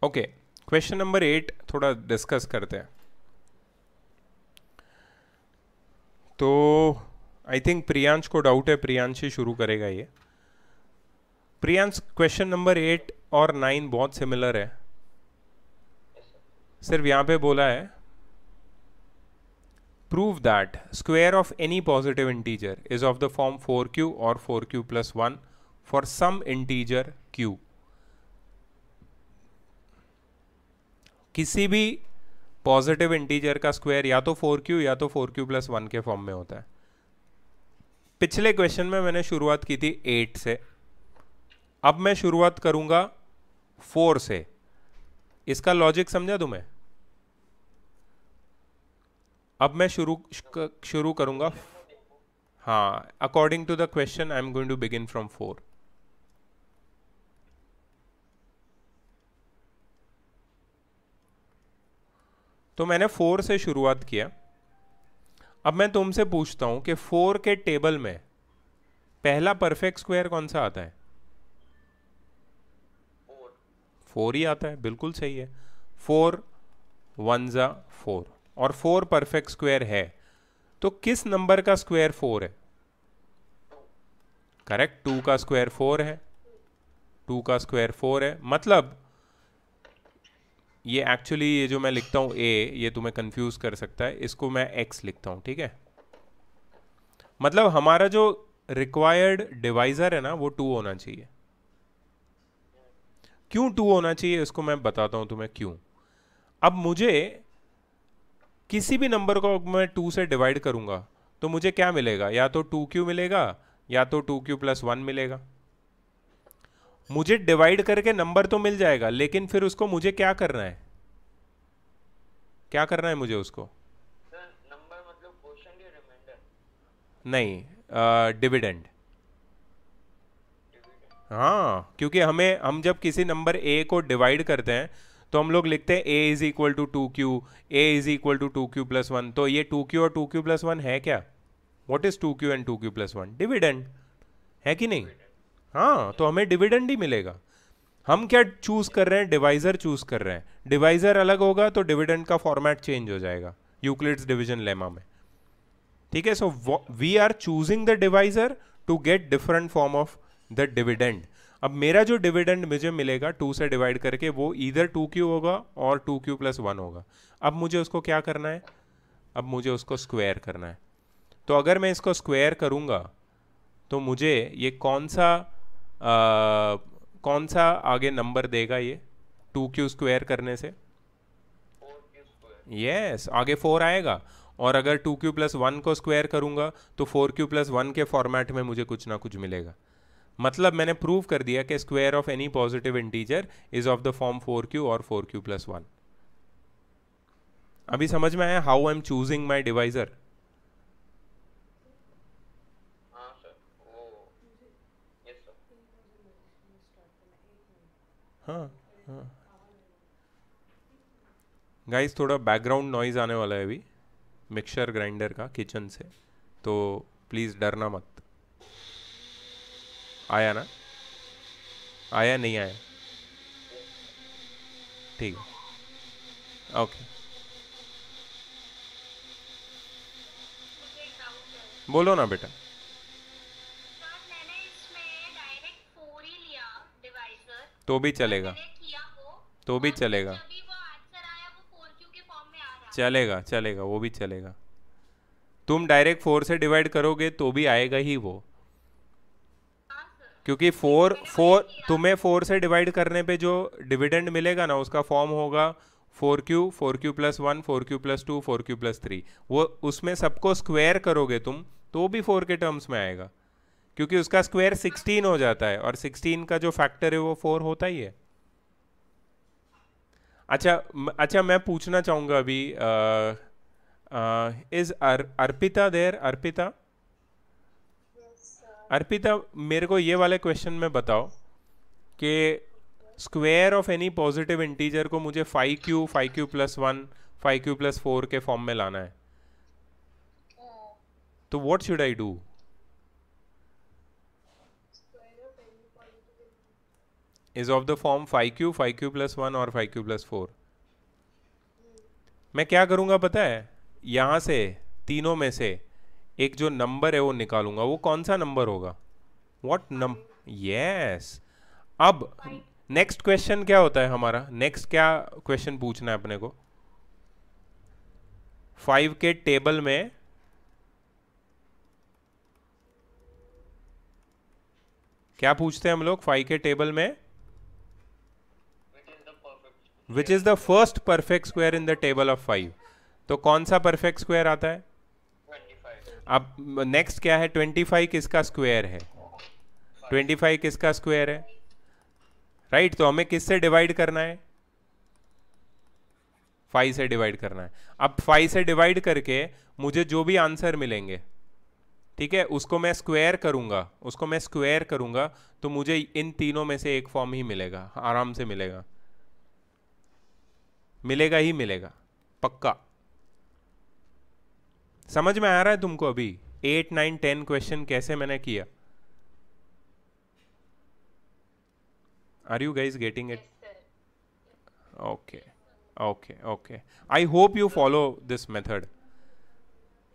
Okay, question number 8 थोड़ा डिस्कस करते हैं। तो आई थिंक प्रियांश को डाउट है, प्रियांश ही शुरू करेगा ये। प्रियांश, क्वेश्चन नंबर 8 और 9 बहुत सिमिलर है, सिर्फ यहाँ पे बोला है prove that square of any positive integer is of the form 4q और 4q plus 1 for some integer q। किसी भी पॉजिटिव इंटीजर का स्क्वायर या तो 4q या तो 4q plus 1 के फॉर्म में होता है। पिछले क्वेश्चन में मैंने शुरुआत की थी 8 से, अब मैं शुरुआत करूंगा 4 से। इसका लॉजिक समझा तुम्हें? अब मैं शुरू करूंगा, हाँ, according to the question I am going to begin from 4। तो मैंने 4 से शुरुआत किया। अब मैं तुमसे पूछता हूं कि 4 के टेबल में पहला परफेक्ट स्क्वायर कौन सा आता है? 4 ही आता है, बिल्कुल सही है। 4 1 जा 4 और 4 परफेक्ट स्क्वायर है, तो किस नंबर का स्क्वायर 4 है? करेक्ट, 2 का स्क्वायर 4 है, 2 का स्क्वायर 4 है। मतलब ये एक्चुअली ये जो मैं लिखता हूं a, ये तुम्हें कंफ्यूज कर सकता है, इसको मैं x लिखता हूं, ठीक है। मतलब हमारा जो रिक्वायर्ड डिवाइजर है ना वो 2 होना चाहिए। क्यों 2 होना चाहिए इसको मैं बताता हूं तुम्हें क्यों। अब मुझे किसी भी नंबर को मैं 2 से डिवाइड करूंगा तो मुझे क्या मिलेगा? या तो 2q मिलेगा या तो 2q plus 1 मिलेगा। मुझे डिवाइड करके नंबर तो मिल जाएगा, लेकिन फिर उसको मुझे क्या करना है? क्या करना है मुझे उसको? नंबर मतलब क्वोशिएंट या रिमाइंडर? नहीं, डिविडेंड। हाँ, क्योंकि हम जब किसी नंबर a को डिवाइड करते हैं तो हम लोग लिखते हैं a is equal to 2q, a is equal to 2q plus 1। तो ये 2q और 2q plus 1 है क्या? What is 2q and 2q plus 1? Dividend है कि नहीं? हाँ, तो हमें डिविडेंड ही मिलेगा। हम क्या चूज कर रहे हैं? डिवाइजर चूज कर रहे हैं। डिवाइजर अलग होगा तो डिविडेंड का फॉर्मेट चेंज हो जाएगा यूक्लिड्स डिवीजन लेमा में, ठीक है। So we are choosing the divisor to get different form of the dividend. अब मेरा जो डिविडेंड मुझे मिलेगा 2 से डिवाइड करके वो इधर 2q होगा और 2q plus 1 होगा। अब मुझे उसको क्या करना है? अब मुझे उसको स्क्वायर करना है। तो अगर मैं इसको स्क्वायर करूंगा तो मुझे ये कौन सा आगे नंबर देगा? ये 2q स्क्वायर करने से 4q स्क्वायर। यस, आगे 4 आएगा। और अगर 2q plus 1 को स्क्वायर करूंगा तो 4q plus 1 के फॉर्मेट में मुझे कुछ ना कुछ मिलेगा। मतलब मैंने प्रूव कर दिया कि square of any positive integer is of the form 4q और 4q plus 1। अभी समझ में आया how I am choosing my divisor? हाँ सर, वो यस सर। हाँ गाइस, थोड़ा बैकग्राउंड नॉइज आने वाला है अभी मिक्सचर ग्राइंडर का किचन से, तो प्लीज़ डरना मत। आया ना? आया नहीं आया? ठीक है, ओके। बोलो ना बेटा। सर मैंने इसमें डायरेक्ट 4 ही लिया डिवाइजर, तो भी चलेगा, मैंने किया वो, तो भी और चलेगा, जब भी वो आंसर आया वो 4q के फॉर्म में आ रहा है। चलेगा चलेगा, वो भी चलेगा। तुम डायरेक्ट 4 से डिवाइड करोगे तो भी आएगा ही वो, हाँ सर, क्योंकि 4 तुम्हें 4 से डिवाइड करने पे जो डिविडेंड मिलेगा ना उसका फॉर्म होगा 4q, 4q plus 1, 4q plus 2, 4q plus 3। वो उसमें सबको स्क्वायर करोगे तुम तो भी 4 के टर्म्स में आएगा, क्योंकि उसका स्क्वायर 16 हो जाता है और 16 का जो फैक्टर है वो 4 होता ही है। अच्छा, मैं पूछना चाहूँगा अभी, इज अर्पिता देयर? अर्पिता, मेरे को ये वाले क्वेश्चन में बताओ कि square of any positive integer को मुझे 5q, 5q plus 1, 5q plus 4 के फॉर्म में लाना है, तो what should I do? Is of the form 5q plus 1 और 5q प्लस 4। मैं क्या करूँगा पता है, यहाँ से तीनों में से एक जो नंबर है वो निकालूंगा। वो कौन सा नंबर होगा? What number? यस। अब नेक्स्ट क्वेश्चन क्या होता है हमारा? नेक्स्ट क्या क्वेश्चन पूछना है अपने को? 5 के टेबल में क्या पूछते हैं हम लोग? 5 के टेबल में which is the first perfect square in the table of 5। तो कौन सा परफेक्ट स्क्वायर आता है? 25। अब नेक्स्ट क्या है? 25 किसका स्क्वायर है? 25 किसका स्क्वायर है? राइट, तो हमें किससे डिवाइड करना है? 5 से डिवाइड करना है। अब 5 से डिवाइड करके मुझे जो भी आंसर मिलेंगे, ठीक है, उसको मैं स्क्वायर करूंगा, तो मुझे इन तीनों में से एक फॉर्म ही मिलेगा, आराम से मिलेगा ही मिलेगा, पक्का। समझ में आ रहा है तुमको अभी 8, 9, 10 क्वेश्चन कैसे मैंने किया? Are you guys getting it? Okay. I hope you follow this method.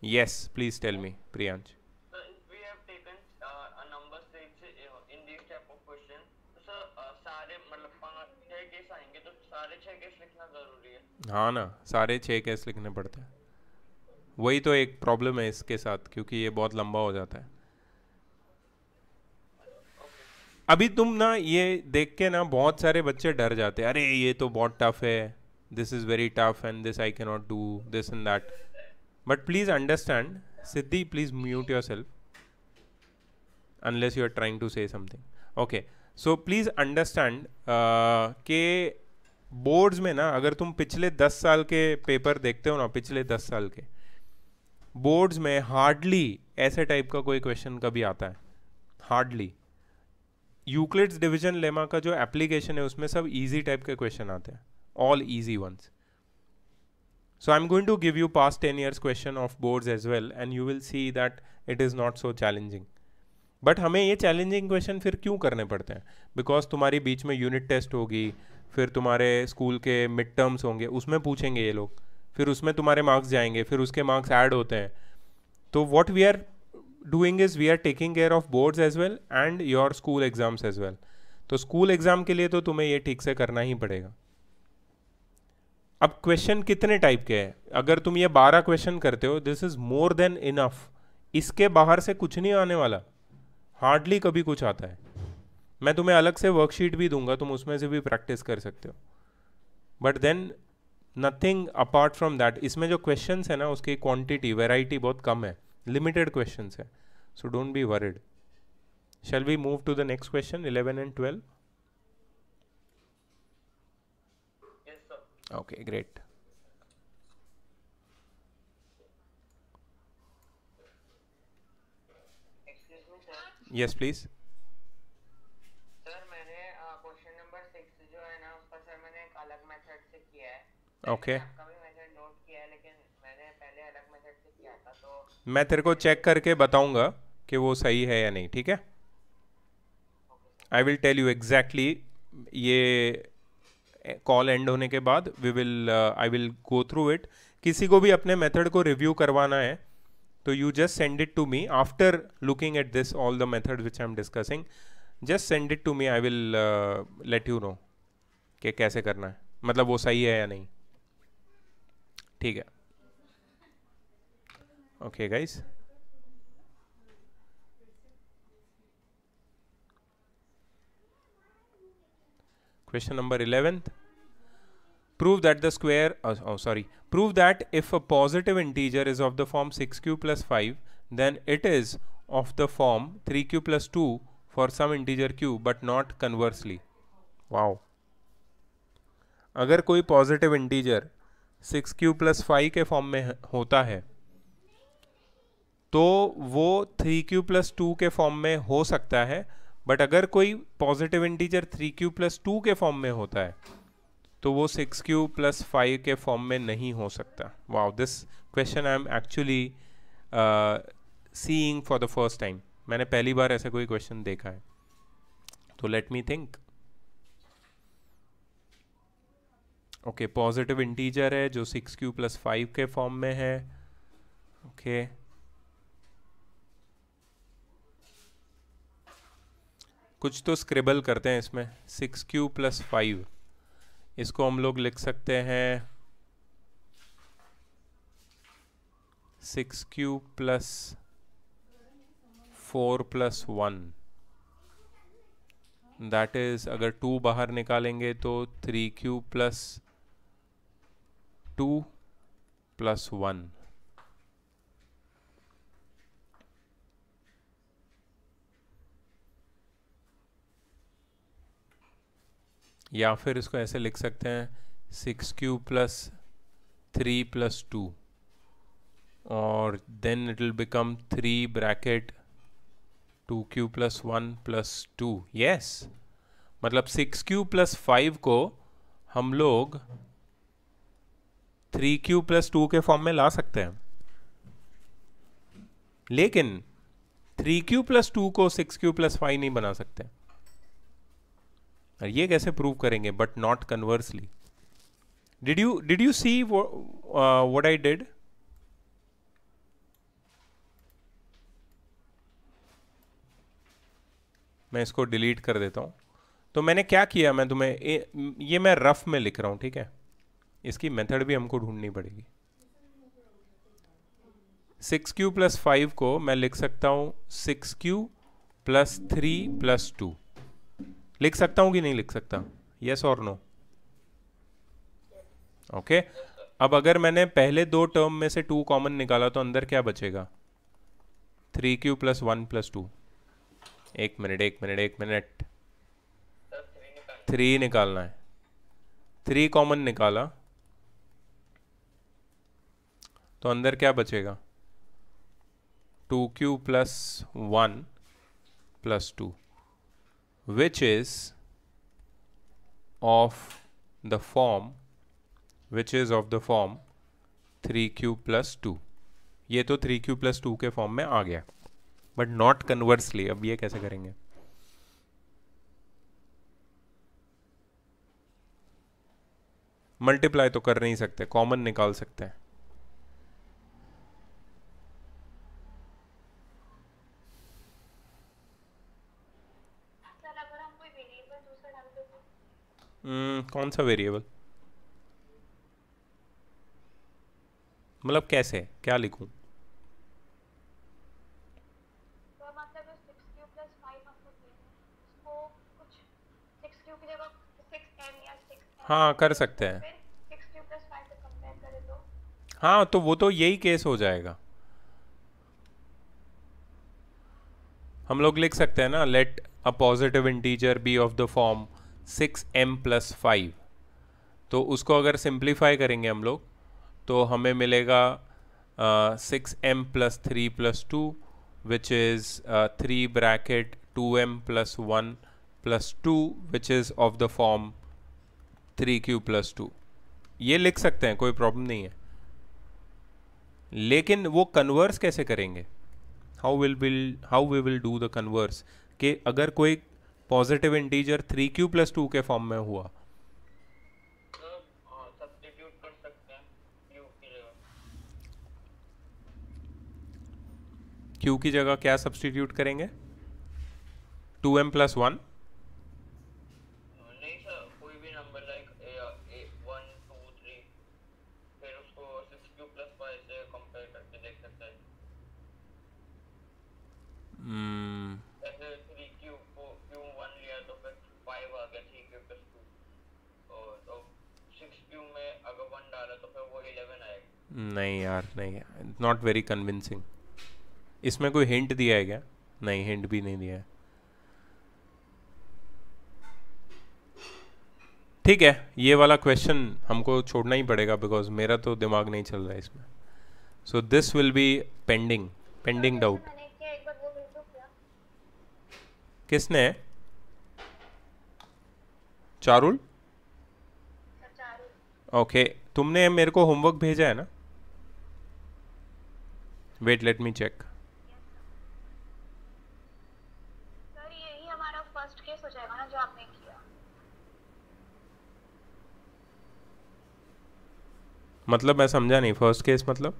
Yes, please tell me, Priyansh. So if we have taken a number 6 in this type of question, so सारे मतलब 5-6 case आएंगे, तो सारे 6 case लिखना जरूरी है। हाँ ना, सारे 6 केस लिखने पड़ते हैं। वही तो एक प्रॉब्लम है इसके साथ, क्योंकि ये बहुत लंबा हो जाता है। अभी तुम ना ये देख के ना बहुत सारे बच्चे डर जाते हैं, अरे ये तो बहुत टफ है, this is very tough and this I cannot do, this and that. But please understand, Siddhi, please mute yourself unless you are trying to say something. Okay, so please understand कि boards में ना अगर तुम पिछले 10 साल के paper देखते हो ना, पिछले 10 साल के बोर्ड्स में हार्डली ऐसे टाइप का कोई क्वेश्चन कभी आता है, हार्डली। यूक्लिड्स डिवीजन लेमा का जो एप्लीकेशन है उसमें सब इजी टाइप के क्वेश्चन आते हैं, all easy ones. So I'm going to give you past 10 years question of boards as well, and you will see that it is not so challenging. But हमें ये challenging question फिर क्यों करने पड़ते हैं? Because तुम्हारी बीच में यूनिट टेस्ट होगी, फिर तुम्हारे स्कूल के मिड टर्म्स होंगे, उसमें पूछेंगे ये लोग, फिर उसमें तुम्हारे मार्क्स जाएंगे, फिर उसके मार्क्स ऐड होते हैं। तो what we are doing is we are taking care of boards as well and your school exams as well. तो स्कूल एग्जाम के लिए तो तुम्हें ये ठीक से करना ही पड़ेगा। अब क्वेश्चन कितने टाइप के हैं? अगर तुम ये 12 क्वेश्चन करते हो, this is more than enough. इसके बाहर से कुछ नहीं आने वाला, हार्डली कभी कुछ आता है। मैं तुम्हें अलग से वर्कशीट भी दूंगा, तुम उसमें से भी प्रैक्टिस कर सकते हो, but then nothing apart from that. इसमें जो क्वेश्चंस है ना, उसकी क्वांटिटी, वैरायटी बहुत कम है, लिमिटेड क्वेश्चंस है, so don't be worried. Shall we move to the next question 11 and 12? Okay, great. Excuse me sir. Yes, please. Sir मैंने question number 6 जो है ना, उसका सर मैंने एक अलग मेथड से किया है। Okay. मैंने आपका भी मेथड नोट किया है, लेकिन मैंने पहले अलग मेथड से किया था, तो मैं तेरे को चेक करके बताऊंगा कि वो सही है या नहीं, ठीक है? I will tell you exactly. ये कॉल एंड होने के बाद I will go through it. किसी को भी अपने मेथड को रिव्यू करवाना है तो you just send it to me after looking at this all the method which I am discussing. Just send it to me, I will let you know कि कैसे करना है, मतलब वो सही है या नहीं, ठीक है? Okay guys, question number 11th. Prove that the square, prove that if a positive integer is of the form 6q plus 5, then it is of the form 3q plus 2 for some integer q, but not conversely. Wow. अगर कोई positive integer 6q plus 5 के form में होता है तो वो 3q plus 2 के form में हो सकता है, बट अगर कोई पॉजिटिव इंटीजर 3q plus 2 के फॉर्म में होता है तो वो 6q plus 5 के फॉर्म में नहीं हो सकता। Wow, this question I am actually seeing for the first time. मैंने पहली बार ऐसा कोई क्वेश्चन देखा है, तो let me think. Okay, positive integer है जो 6q + 5 के फॉर्म में है। ओके, कुछ तो स्क्रिबल करते हैं इसमें। 6q + 5, इसको हम लोग लिख सकते हैं 6q + 4 + 1, दैट इज, अगर 2 बाहर निकालेंगे तो 3q + 2 + 1। या फिर इसको ऐसे लिख सकते हैं 6q + 3 + 2, और then it will become 3 bracket 2q + 1 + 2। Yes, मतलब 6q + 5 को हम लोग 3q + 2 के फॉर्म में ला सकते हैं, लेकिन 3q + 2 को 6q + 5 नहीं बना सकते। और ये कैसे प्रूव करेंगे? But not conversely. Did you see what I did? मैं इसको डिलीट कर देता हूं। तो मैंने क्या किया, मैं तुम्हें ये मैं रफ में लिख रहा हूं, ठीक है? इसकी मेथड भी हमको ढूंढनी पड़ेगी। 6q + 5 को मैं लिख सकता हूं 6q + 3 + 2। लिख सकता हूं कि नहीं लिख सकता? यस और नो? ओके, अब अगर मैंने पहले दो टर्म में से 2 कॉमन निकाला तो अंदर क्या बचेगा? 3q + 1 + 2। एक मिनट, 3 निकालना है। 3 कॉमन निकाला तो अंदर क्या बचेगा? 2q + 1 + 2, which is of the form 3q + 2। ये तो 3q + 2 के फॉर्म में आ गया, बट नॉट कन्वर्सली। अब ये कैसे करेंगे? मल्टीप्लाई तो कर नहीं सकते, कॉमन निकाल सकते हैं। सर अगर हम कोई वेरिएबल दूसरा डाल दे तो? कौन सा वेरिएबल? मतलब कैसे, क्या लिखूं? तो मतलब 6q + 5 हमको दिया है, उसको कुछ 6q की जगह 6m या 6n, हाँ, कर सकते हैं। फिर 6q + 5 से कंपेयर करें तो? हाँ, तो वो तो यही केस हो जाएगा। हम लोग लिख सकते हैं ना, let a positive integer be of the form 6m + 5। तो उसको अगर सिंप्लीफाई करेंगे हम लोग तो हमें मिलेगा 6m + 3 + 2, which is 3 bracket 2m + 1 + 2, which is of the form 3q + 2। ये लिख सकते हैं, कोई प्रॉब्लम नहीं है। लेकिन वो कन्वर्स कैसे करेंगे? How we will do the converse? कि अगर कोई पॉजिटिव इंटीजर 3q + 2 के फॉर्म में हुआ, सब्स्टिट्यूट कर सकते हैं q की जगह। q की जगह क्या सब्स्टिट्यूट करेंगे? 2m + 1। नहीं सर, कोई भी नंबर लाइक 1 2 3, फिर उसको 6q + 5 से कंपेयर करके देख सकते हैं। जैसे 3q को q1 लिया तो फिर 5 आ गया 3q + 2, और तो 6q में अगर 1 डाला तो फिर वो 11 आएगा। नहीं यार, नहीं, नॉट वेरी कन्विंसिंग। इसमें कोई हिंट दिया है क्या? नहीं, हिंट भी नहीं दिया है। ठीक है, ये वाला क्वेश्चन हमको छोड़ना ही पड़ेगा, बिकॉज मेरा तो दिमाग नहीं चल रहा है इसमें। So this will be pending doubt. मैंने किया, एक बार वो भेज दो क्या? किसने? चारुल? सर चारू। ओके, तुमने मेरे को होमवर्क भेजा है ना? Wait, let me check. Sir यही हमारा फर्स्ट केस हो जाएगा ना जो आपने किया? मतलब मैं समझा नहीं, फर्स्ट केस मतलब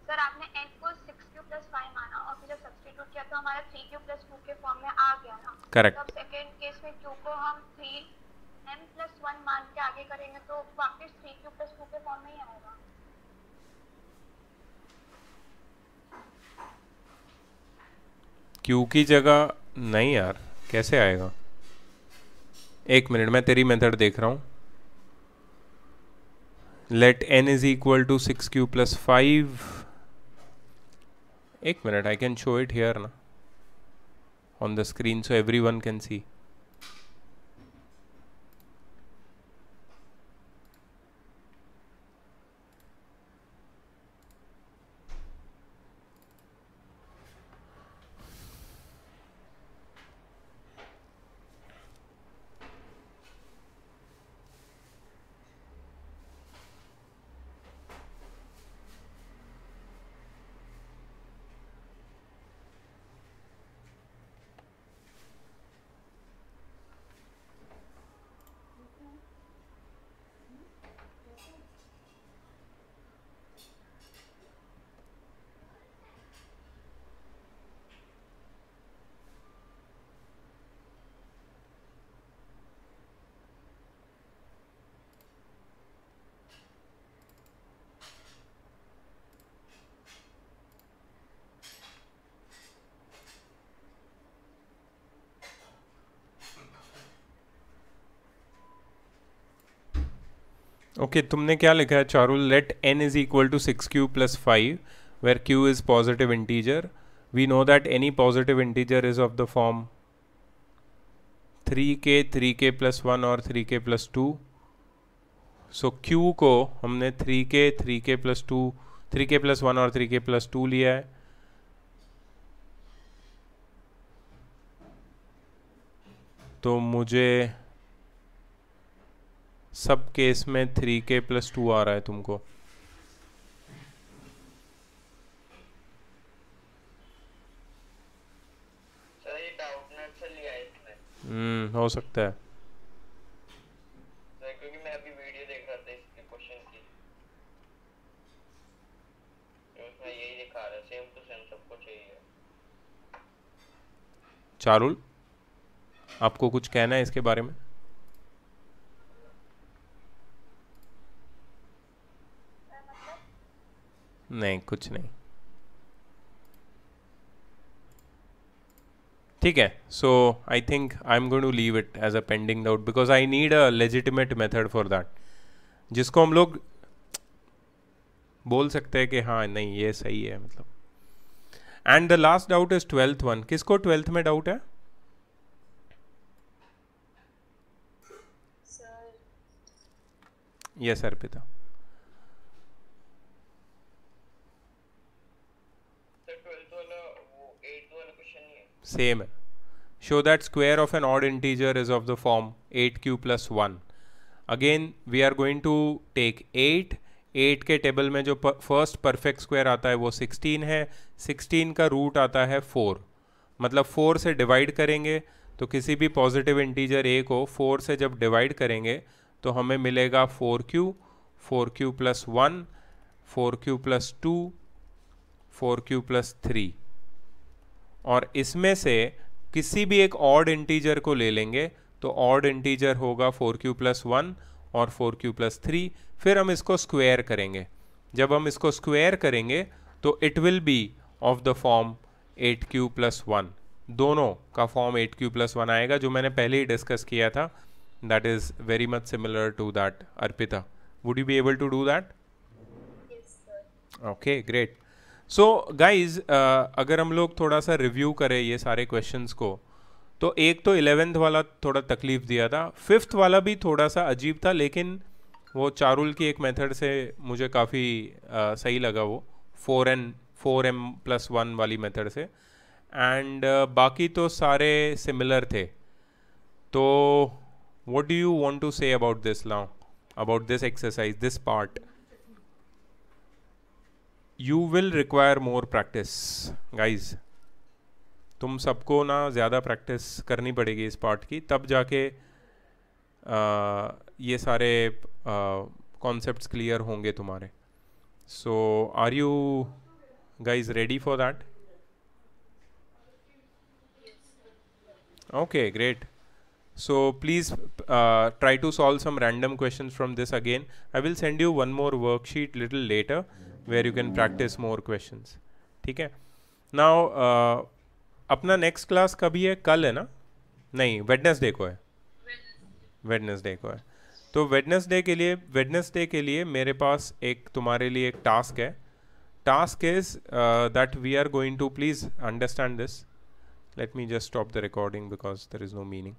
सर आपने n को 6q + 5 माना और फिर जब सब्स्टिट्यूट किया तो हमारा 3q + 2 के फॉर्म में आ गया ना। करेक्ट। तब सेकंड केस में q को हम 3m + 1 मान के आगे करेंगे तो वापस 3q + 2 के फॉर्म में ही आएगा। q की जगह नहीं यार, कैसे आएगा? एक मिनट, मैं तेरी मेथड देख रहा हूँ। Let n is equal to 6q + 5। एक minute, I can show it here ना on the screen so everyone can see. Okay तुमने क्या लिखा है Charul? Let n is equal to 6q + 5 where q is positive integer. We know that any positive integer is of the form 3k, 3k + 1 और 3k + 2. So q को हमने 3k, 3k + 2, 3k + 1 और 3k + 2 लिया है। तो मुझे सब केस में 3k + 2 आ रहा है तुमको। सर ये डाउटनेट से लिया है इसने। हो सकता है सर क्योंकि मैं अभी वीडियो देख रहा था इसके क्वेश्चन की, तो उसमें यही दिखा रहा है सेम टू सेम सबको चाहिए। चारुल आपको कुछ कहना है इसके बारे में? नहीं, कुछ नहीं। ठीक है, so I think I am going to leave it as a pending doubt because I need a legitimate method for that, जिसको हम लोग बोल सकते हैं कि हाँ नहीं ये सही है मतलब। And the last doubt is 12th one. किसको 12th में डाउट है? यस अर्पिता। सेम है। Show that square of an odd integer is of the form 8q + 1। Again we are going to take 8 के टेबल में जो फर्स्ट परफेक्ट स्क्वायर आता है वो 16 है, 16 का रूट आता है 4, मतलब 4 से डिवाइड करेंगे तो किसी भी पॉजिटिव इंटीजर a को 4 से जब डिवाइड करेंगे तो हमें मिलेगा 4q, 4q + 1, 4q + 2, 4q + 3। और इसमें से किसी भी एक ऑड इंटीजर को ले लेंगे तो ऑड इंटीजर होगा 4q + 1 और 4q + 3। फिर हम इसको स्क्वायर करेंगे। जब हम इसको स्क्वायर करेंगे तो it will be of the form 8q + 1। दोनों का फॉर्म 8q + 1 आएगा, जो मैंने पहले ही डिस्कस किया था। That is very much similar to that. Arpita, would you be able to do that? Okay great. So guys अगर हम लोग थोड़ा सा रिव्यू करें ये सारे क्वेश्चंस को, तो एक तो 11th वाला थोड़ा तकलीफ दिया था, 5th वाला भी थोड़ा सा अजीब था, लेकिन वो चारुल की एक मेथड से मुझे काफ़ी सही लगा, वो 4m + 1 वाली मेथड से। एंड बाकी तो सारे सिमिलर थे। तो what do you want to say about this now, about this exercise, this part? You will require more practice, guys. तुम सबको ना ज़्यादा प्रैक्टिस करनी पड़ेगी इस पार्ट की, तब जाके ये सारे कॉन्सेप्ट्स क्लियर होंगे तुम्हारे. So are you guys ready for that? Okay, great. So please try to solve some random questions from this again. I will send you one more worksheet little later where you can practice more questions. ठीक है? Now अपना next class कभी है? कल है ना? नहीं, Wednesday को है. Wednesday को है. तो Wednesday के लिए मेरे पास एक तुम्हारे लिए एक task है. Task is that we are going to, please understand this. Let me just stop the recording because there is no meaning.